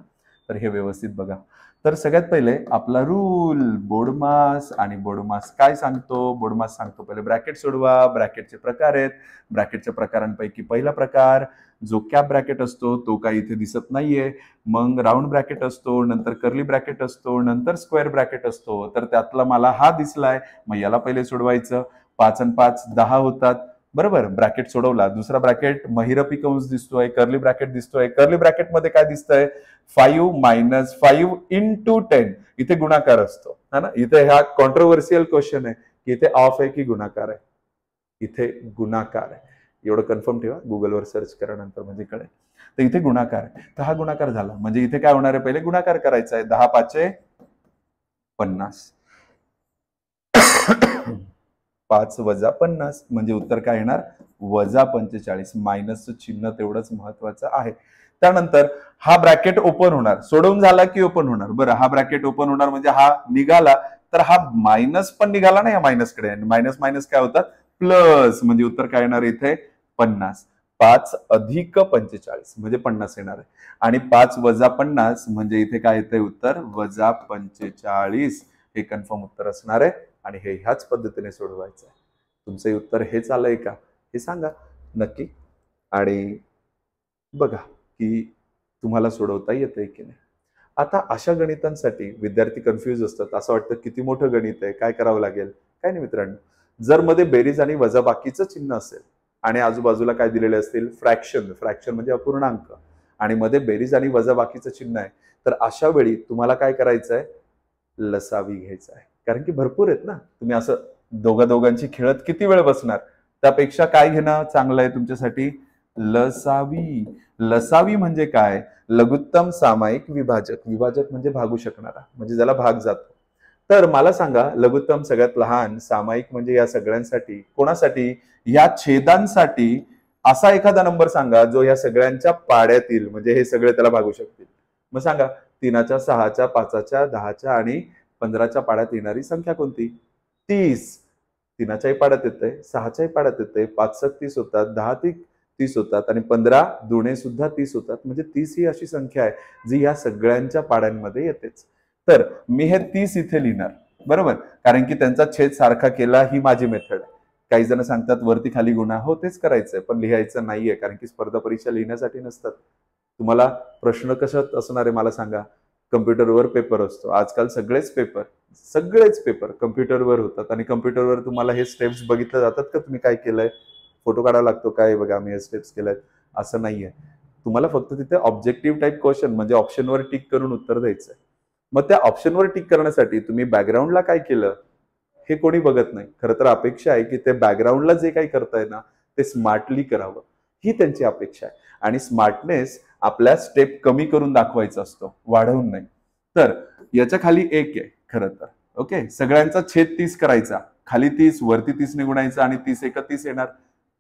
तर हे व्यवस्थित बघा. तर सगळ्यात पहिले आपला रूल बोर्डमास, आणि बोर्डमास काय सांगतो, बोर्डमास सांगतो पहिले ब्रॅकेट सोडवा. ब्रॅकेटचे प्रकार आहेत. ब्रॅकेटच्या प्रकारांपैकी पहिला प्रकार जो कॅप ब्रॅकेट असतो तो काही इथे दिसत नाहीये. मग राऊंड ब्रॅकेट असतो, नंतर कर्ली ब्रॅकेट असतो, नंतर स्क्वेअर ब्रॅकेट असतो. तर त्यातला मला हा दिसलाय, मग याला पहिले सोडवायचं. 5 आणि 5 10 होतात. बरोबर, ब्रॅकेट सोडवला. दुसरा ब्रॅकेट महिरपी कंस दिसतोय, कर्ली ब्रॅकेट दिसतोय. कर्ली ब्रॅकेट मध्ये काय दिसतंय, 5 - 5 × 10. इथे गुणाकार असतो, है ना. इथे हा कॉन्ट्रोवर्सियल क्वेश्चन आहे की इथे ऑफ आहे की गुणाकार आहे. इथे गुणाकार आहे, एवढं कन्फर्म ठेवा. गुगलवर सर्च करा नंतर म्हणजे कळेल. तर इथे गुणाकार आहे. तर हा गुणाकार झाला म्हणजे इथे काय होणार आहे, पहिले गुणाकार करायचा आहे. 10×5 = 50. 5 वजा 50 म्हणजे उत्तर काय येणार वजा 45. मायनसचं चिन्ह तेवढंच महत्वाचं आहे. त्यानंतर हा ब्रॅकेट ओपन होणार, सोडवून झाला की ओपन होणार. बरं, हा ब्रॅकेट ओपन होणार म्हणजे हा निघाला, तर हा मायनस पण निघाला ना या मायनस कडे. मायनस मायनस काय होतात प्लस, म्हणजे उत्तर काय येणार इथे 50. 5 अधिक 45 म्हणजे 50 येणार आहे. आणि 5 वजा 50 म्हणजे इथे काय येते उत्तर वजा 45. हे कन्फर्म उत्तर असणार आहे आणि हे ह्याच पद्धतीने सोडवायचं आहे. तुमचं उत्तर हेच आलंय का हे सांगा नक्की, आणि बघा की तुम्हाला सोडवता येतंय की नाही. आता अशा गणितांसाठी विद्यार्थी कन्फ्यूज असतात, असं वाटतं किती मोठं गणित आहे, काय करावं लागेल. काय नाही मित्रांनो, जर मध्ये बेरीज आणि वजाबाकीचं चिन्ह असेल आणि आजूबाजूला काय दिलेले असतील फ्रॅक्शन, फ्रॅक्शन म्हणजे अपूर्णांक, आणि मध्ये बेरीज आणि वजाबाकीचं चिन्ह आहे, तर अशा वेळी तुम्हाला काय करायचं आहे लसावी घ्यायचा आहे. कारण की भरपूर आहेत ना, तुम्ही असं दोघांची खेळत किती वेळ बसणार. त्यापेक्षा काय घेणं चांगलं आहे तुमच्यासाठी लसावी. लसावी म्हणजे काय लघुत्तम सामायिक विभाजक. विभाजक म्हणजे भागू शकणारा, म्हणजे ज्याला भाग जातो. तर मला सांगा लघुत्तम सगळ्यात लहान सामायिक म्हणजे या सगळ्यांसाठी कोणासाठी या छेदांसाठी असा एखादा नंबर सांगा जो या सगळ्यांच्या पाड्यात येईल, म्हणजे हे सगळे त्याला भागू शकतील. मग सांगा 3च्या 6च्या 5च्या 10च्या आणि 15च्या पाड्यात येणारी संख्या कोणती. 30. 3च्याही पाड्यात येते, 6च्याही पाड्यात येते, 5 30 होतात, 10 30 होतात आणि 15 दुणे सुद्धा 30 होतात. म्हणजे 30 ही अशी संख्या आहे जी या सगळ्यांच्या पाड्यांमध्ये येतेच. तर मी हे 30 इथे लिहिणार बरोबर, कारण की त्यांचा छेद सारखा केला ही माझी मेथड आहे. काही जण सांगतात वरती खाली गुणा, हो तेच करायचंय पण लिहायचं नाहीये, कारण की स्पर्धा परीक्षा लिहिण्यासाठी नसतात. तुम्हाला प्रश्न कशात असणार आहे मला सांगा. कम्प्युटरवर पेपर असतो, आजकाल सगळेच पेपर कम्प्युटरवर होतात आणि कम्प्युटरवर तुम्हाला हे स्टेप्स बघितले जातात का तुम्ही काय केलंय, फोटो काढावा लागतो काय बघा आम्ही हे स्टेप्स केल्यात, असं नाहीये. तुम्हाला फक्त तिथे ऑब्जेक्टिव्ह टाईप क्वेश्चन म्हणजे ऑप्शनवर टिक करून उत्तर द्यायचंय. मग त्या ऑप्शनवर टिक करण्यासाठी तुम्ही बॅकग्राऊंडला काय केलं हे कोणी बघत नाही. खरं तर अपेक्षा आहे की ते बॅकग्राऊंडला जे काही करताय ना ते स्मार्टली करावं, ही त्यांची अपेक्षा आहे. आणि स्मार्टनेस आपल्या स्टेप कमी करून दाखवायचा असतो, वाढवून नाही. तर याच्या खाली 1 आहे खरं तर. ओके, सगळ्यांचा छेद 30 करायचा, खाली 30 वरती 30 ने गुणायचं आणि 30 1 30 येणार.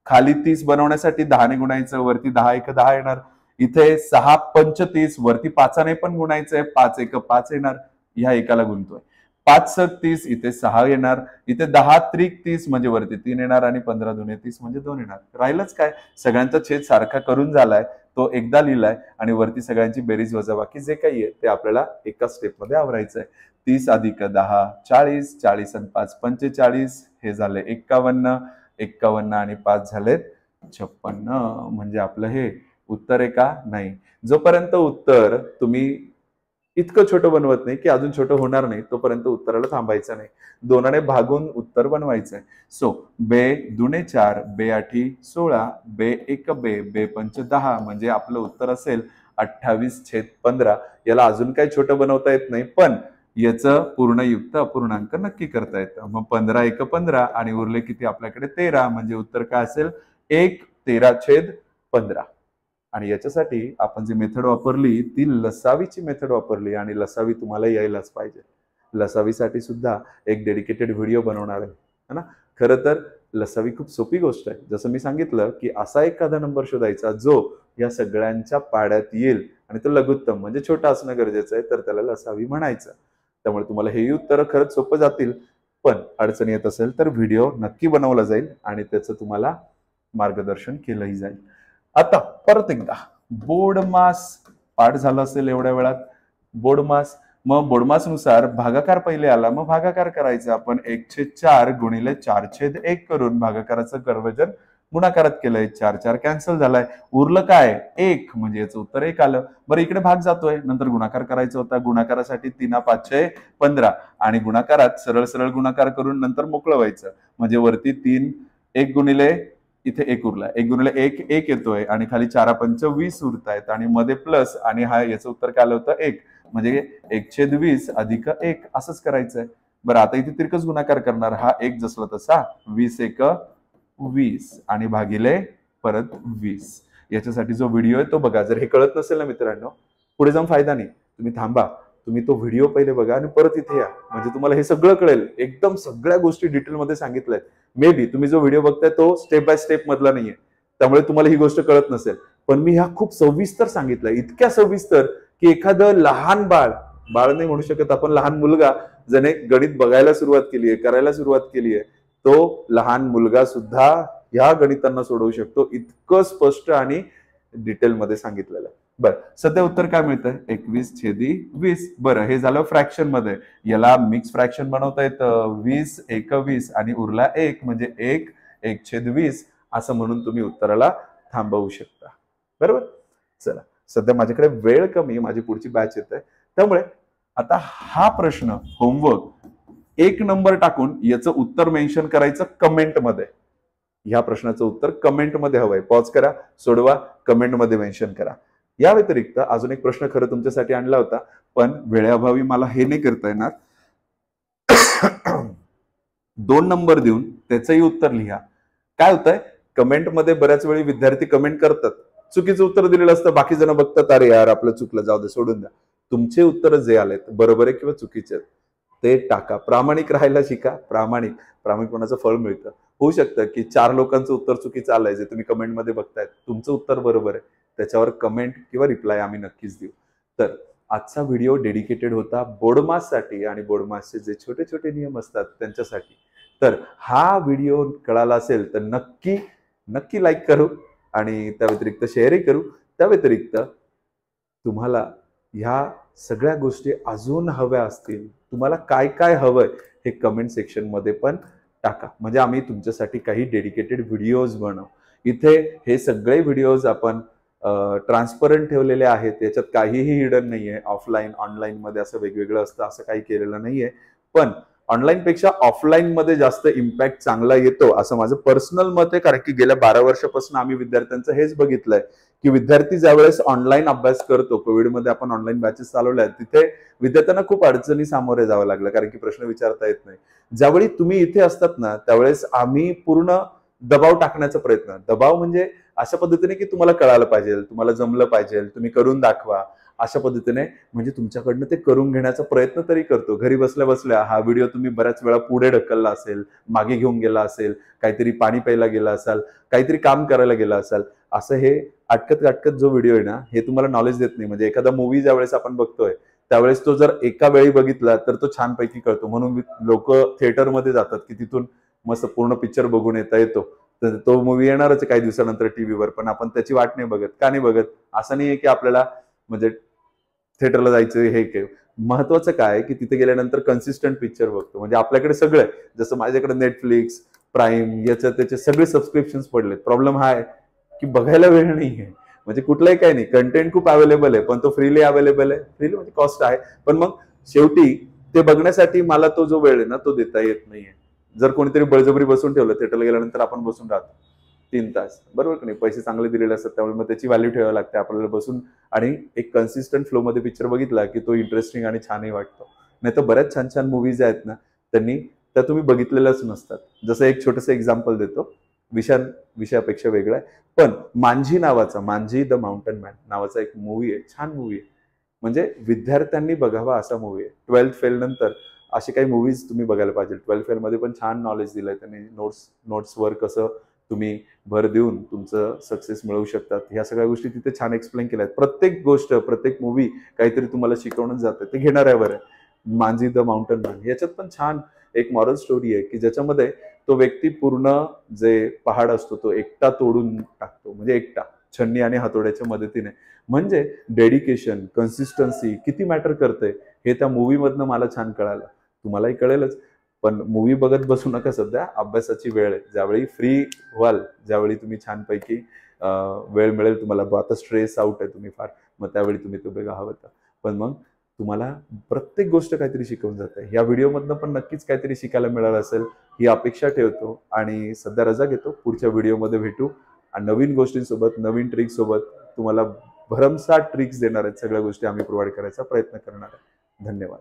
खाली 30 बनवण्यासाठी 10 ने गुणायचं, वरती 10 1 10 येणार. इथे 6 पंच 30 वरती 5 ने पण गुणायचंय, 5 1 5 येणार. ह्या एकाला गुणतोय. 5 7 30 इथे 6 येणार. इथे 10 त्रिक 30 म्हणजे वरती 3 येणार आणि 15 दुणे 30 म्हणजे 2 येणार. राहिलंच काय, सगळ्यांचा छेद सारखा करून झालाय, तो एकदा लिहिलाय आणि वरती सगळ्यांची बेरीज वजाबाकी जे काही आहे ते आपल्याला एका स्टेपमध्ये आवरायचं आहे. 30 अधिक 10 40, 40 आणि 5 45, हे झाले 51, 51 आणि 5 झालेत 56. म्हणजे आपलं हे उत्तर आहे का नाही. जोपर्यंत उत्तर तुम्ही इतकं छोटं बनवत नाही की अजून छोटं होणार नाही तोपर्यंत उत्तराला थांबायचं नाही. 2ने भागून उत्तर बनवायचंय. सो बे दुणे 4, बे 8 16, बे 1 बे, बे 5 10 म्हणजे आपलं उत्तर असेल 28/15. याला अजून काही छोटं बनवता येत नाही, पण याचं पूर्णयुक्त अपूर्णांक नक्की करता येतं. मग 15 1 15 आणि उरले किती आपल्याकडे 13, म्हणजे उत्तर काय असेल 1 13/15. आणि याच्यासाठी आपण जी मेथड वापरली ती लसावीची मेथड वापरली, आणि लसावी तुम्हाला यायलाच पाहिजे. लसावीसाठी सुद्धा एक डेडिकेटेड व्हिडिओ बनवणार आहे है ना. खरं तर लसावी खूप सोपी गोष्ट आहे. जसं मी सांगितलं की असा एखादा नंबर शोधायचा जो या सगळ्यांच्या पाड्यात येईल आणि तो लघुत्तम म्हणजे छोटा असणं गरजेचं आहे, तर त्याला लसावी म्हणायचं. त्यामुळे तुम्हाला हे उत्तर खरंच सोपं जातील. पण अडचण येत असेल तर व्हिडिओ नक्की बनवला जाईल आणि त्याचं तुम्हाला मार्गदर्शन केलंही जाईल. आता परत एकदा बोर्ड मास पाठ झाला असेल एवढ्या वेळात. बोर्ड मास, मग बोर्ड मास नुसार भागाकार पहिले आला, मग भागाकार करायचा आपण 1/4 गुणिले 4/1 करून भागाकाराचं करवजन गुणाकारात केलंय. 4 4 कॅन्सल झालाय, उरलं काय 1, म्हणजे याचं उत्तर 1 आलं. बरं इकडे भाग जातोय, नंतर गुणाकार करायचा होता. गुणाकारासाठी 3 5 15 आणि गुणाकारात सरळ सरळ गुणाकार करून नंतर मोकळं व्हायचं, म्हणजे वरती 3 1 गुणिले इथे 1 उरलाय, 1 गुणिले 1 1 येतोय आणि खाली 4 5 20 उरतायत आणि मध्ये प्लस, आणि हा याचं उत्तर काय आलं होतं 1, म्हणजे 1/20 अधिक 1 असंच करायचंय. बरं आता इथे तिरकस गुणाकार करणार, हा 1 जसला तसा 20 1 20 आणि भागिले परत 20. याच्यासाठी जो व्हिडिओ आहे तो बघा. जर हे कळत नसेल ना मित्रांनो, पुढे जाऊन फायदा नाही, तुम्ही थांबा तुम्ही तो व्हिडिओ पहिले बघा आणि परत इथे या, म्हणजे तुम्हाला हे सगळं कळेल. एकदम सगळ्या गोष्टी डिटेलमध्ये सांगितल्या आहेत. मे बी तुम्ही जो व्हिडिओ बघताय तो स्टेप बाय स्टेप मधला नाहीये, त्यामुळे तुम्हाला ही गोष्ट कळत नसेल. पण मी ह्या खूप सविस्तर सांगितलंय, इतक्या सविस्तर की एखादं लहान बाळ नाही म्हणू शकत आपण, लहान मुलगा ज्याने गणित बघायला सुरुवात केली आहे, करायला सुरुवात केली आहे, तो लहान मुलगा सुद्धा ह्या गणितांना सोडवू शकतो. इतकं स्पष्ट आणि डिटेलमध्ये सांगितलेलं आहे. बरं, सध्या उत्तर काय मिळतंय? 21/20. बरं, हे झालं फ्रॅक्शन मध्ये. याला मिक्स फ्रॅक्शन बनवता येतं. 20 एक 20 आणि उरला 1 म्हणजे 1/20 असं म्हणून तुम्ही उत्तराला थांबवू शकता. बरोबर. चला, सध्या माझ्याकडे वेळ कमी, माझी पुढची बॅच येते, त्यामुळे आता हा प्रश्न होमवर्क 1 नंबर टाकून याचं उत्तर मेन्शन करायचं कमेंट मध्ये. ह्या प्रश्नाचं उत्तर कमेंट मध्ये हवंय. पॉज करा, सोडवा, कमेंट मध्ये मेन्शन करा. या व्यतिरिक्त अजून एक प्रश्न खरं तुमच्यासाठी आणला होता, पण वेळेअभावी मला हे नाही करता येणार. 2 नंबर देऊन त्याचंही उत्तर लिहा. काय होतंय, कमेंट मध्ये बऱ्याच वेळी विद्यार्थी कमेंट करतात, चुकीचं उत्तर दिलेलं असतं, बाकी जण बघतात, अरे यार आपलं चुकलं, जाऊ दे, सोडून द्या. तुमचे उत्तर जे आलेत बरोबर आहे किंवा चुकीचे आहेत ते टाका. प्रामाणिक राहायला शिका. प्रामाणिकपणाचं फळ मिळतं. होऊ शकतं की 4 लोकांचं उत्तर चुकीचं आलंय, जे तुम्ही कमेंटमध्ये बघतायत, तुमचं उत्तर बरोबर आहे, त्याच्यावर कमेंट किंवा रिप्लाय आम्ही नक्कीच देऊ. तर आजचा व्हिडिओ डेडिकेटेड होता बोर्डमाससाठी आणि बोर्डमासचे जे छोटे छोटे नियम असतात त्यांच्यासाठी. तर हा व्हिडिओ कळाला असेल तर नक्की नक्की लाईक करू आणि त्या व्यतिरिक्त शेअरही करू. त्या व्यतिरिक्त तुम्हाला ह्या सगळ्या गोष्टी अजून हव्या असतील, तुम्हाला काय काय हवंय हे कमेंट सेक्शन मध्ये पण टाका, म्हणजे आम्ही तुमच्यासाठी काही डेडिकेटेड व्हिडिओज बनवू. इथे हे सगळे व्हिडिओज आपण ट्रान्सपरंट ठेवलेले आहेत, याच्यात काहीही हिडन नाहीये. ऑफलाईन ऑनलाईन मध्ये असं वेगवेगळं असतं असं काही केलेलं नाहीये. पण ऑनलाईन पेक्षा ऑफलाईन मध्ये जास्त इम्पॅक्ट चांगला येतो असं माझं पर्सनल मत आहे. कारण की गेल्या 12 वर्षापासून आम्ही विद्यार्थ्यांचं हेच बघितलंय की विद्यार्थी ज्यावेळेस ऑनलाईन अभ्यास करतो, कोविडमध्ये आपण ऑनलाईन बॅचेस चालवल्या, तिथे विद्यार्थ्यांना खूप अडचणी सामोरे जावं लागलं, कारण की प्रश्न विचारता येत नाही. ज्यावेळी तुम्ही इथे असतात ना, त्यावेळेस आम्ही पूर्ण दबाव टाकण्याचा प्रयत्न, दबाव म्हणजे अशा पद्धतीने की तुम्हाला कळायला पाहिजे, तुम्हाला जमलं पाहिजे, तुम्ही करून दाखवा, अशा पद्धतीने म्हणजे तुमच्याकडनं ते करून घेण्याचा प्रयत्न तरी करतो. घरी बसल्या बसल्या हा व्हिडिओ तुम्ही बऱ्याच वेळा पुढे ढकलला असेल, मागे घेऊन गेला असेल, काहीतरी पाणी प्यायला गेला असाल, काहीतरी काम करायला गेला असाल, असं हे अटकत अटकत जो व्हिडिओ आहे ना, हे तुम्हाला नॉलेज देत नाही. म्हणजे एखादा मूवी ज्यावेळेस आपण बघतोय त्यावेळेस तो जर एका वेळी बघितला तर तो छानपैकी कळतो. म्हणून लोक थिएटरमध्ये जातात की तिथून मस्त पूर्ण पिक्चर बघून येतो. तर तो मूवी येणारच आहे काही दिवसानंतर टीव्हीवर, पण आपण त्याची वाट नाही बघत. का नाही बघत? असं नाहीये की आपल्याला म्हणजे थिएटरला जायचं हे काय. महत्वाचं काय की तिथे गेल्यानंतर कन्सिस्टंट पिक्चर बघतो. म्हणजे आपल्याकडे सगळं आहे, जसं माझ्याकडे नेटफ्लिक्स, प्राईम, त्याचे सगळे सबस्क्रिप्शन पडलेत. प्रॉब्लेम हा आहे की बघायला वेळ नाहीये. म्हणजे कुठलाही काही नाही, कंटेंट खूप अवेलेबल आहे, पण तो फ्रीली अवेलेबल आहे. फ्रीली म्हणजे कॉस्ट आहे, पण मग शेवटी ते बघण्यासाठी मला तो जो वेळ आहे ना तो देता येत नाहीये. जर कोणीतरी बळजबरी बसून ठेवलं, थिएटरला गेल्यानंतर आपण बसून राहतो 3 तास, बरोबर की नाही? पैसे चांगले दिलेले असतात, त्यामुळे मग त्याची व्हॅल्यू ठेवावी लागते आपल्याला बसून. आणि एक कन्सिस्टंट फ्लो मध्ये पिक्चर बघितला की तो इंटरेस्टिंग आणि छानही वाटतो. नाही तर बऱ्याच छान छान मूवीज आहेत ना, त्या तुम्ही बघितलेल्याच नसतात. जसं एक छोटंसं एक्झाम्पल देतो, विषयापेक्षा वेगळा आहे, पण मांझी द माउंटन मॅन नावाचा एक मूवी आहे, छान मूवी आहे. म्हणजे विद्यार्थ्यांनी बघावा असा मूवी आहे. 12th फेल नंतर असे काही मूवीज तुम्ही बघायला पाहिजे. 12th फेल मध्ये पण छान नॉलेज दिलंय त्यांनी. नोट्सवर कसं तुम्ही भर देऊन तुमचं सक्सेस मिळवू शकतात, ह्या सगळ्या गोष्टी तिथे छान एक्सप्लेन केल्या आहेत. प्रत्येक गोष्ट, प्रत्येक मूवी काहीतरी तुम्हाला शिकवणच जाते, ते घेणाऱ्यावर आहे. मांझी द माउंटन मॅन याच्यात पण छान एक मॉरल स्टोरी आहे की ज्याच्यामध्ये तो व्यक्ती पूर्ण जे पहाड असतो तो एकटा तोडून टाकतो, म्हणजे एकटा, छन्नी आणि हातोड्याच्या मदतीने. म्हणजे डेडिकेशन, कन्सिस्टन्सी किती मॅटर करते हे त्या मूवी मधनं मला छान कळालं. तुम्हालाही कळेलच. पण मूवी बघत बसू नका सध्या, अभ्यासाची वेळ आहे. ज्यावेळी फ्री व्हाल, ज्यावेळी तुम्ही छानपैकी वेळ मिळेल तुम्हाला, आता स्ट्रेस आउट आहे तुम्ही फार, मग त्यावेळी तुम्ही तो बघा हवं तर. पण मग तुम्हाला प्रत्येक गोष्ट काहीतरी शिकवून जाते. या व्हिडिओमधनं पण नक्कीच काहीतरी शिकायला मिळालं असेल ही अपेक्षा ठेवतो आणि सध्या रजा घेतो. पुढच्या व्हिडिओमध्ये भेटू आणि नवीन गोष्टींसोबत, नवीन ट्रिक्स सोबत तुम्हाला भरमसाठ ट्रिक्स देणार आहेत. सगळ्या गोष्टी आम्ही प्रोव्हाइड करायचा प्रयत्न करणार आहे. धन्यवाद.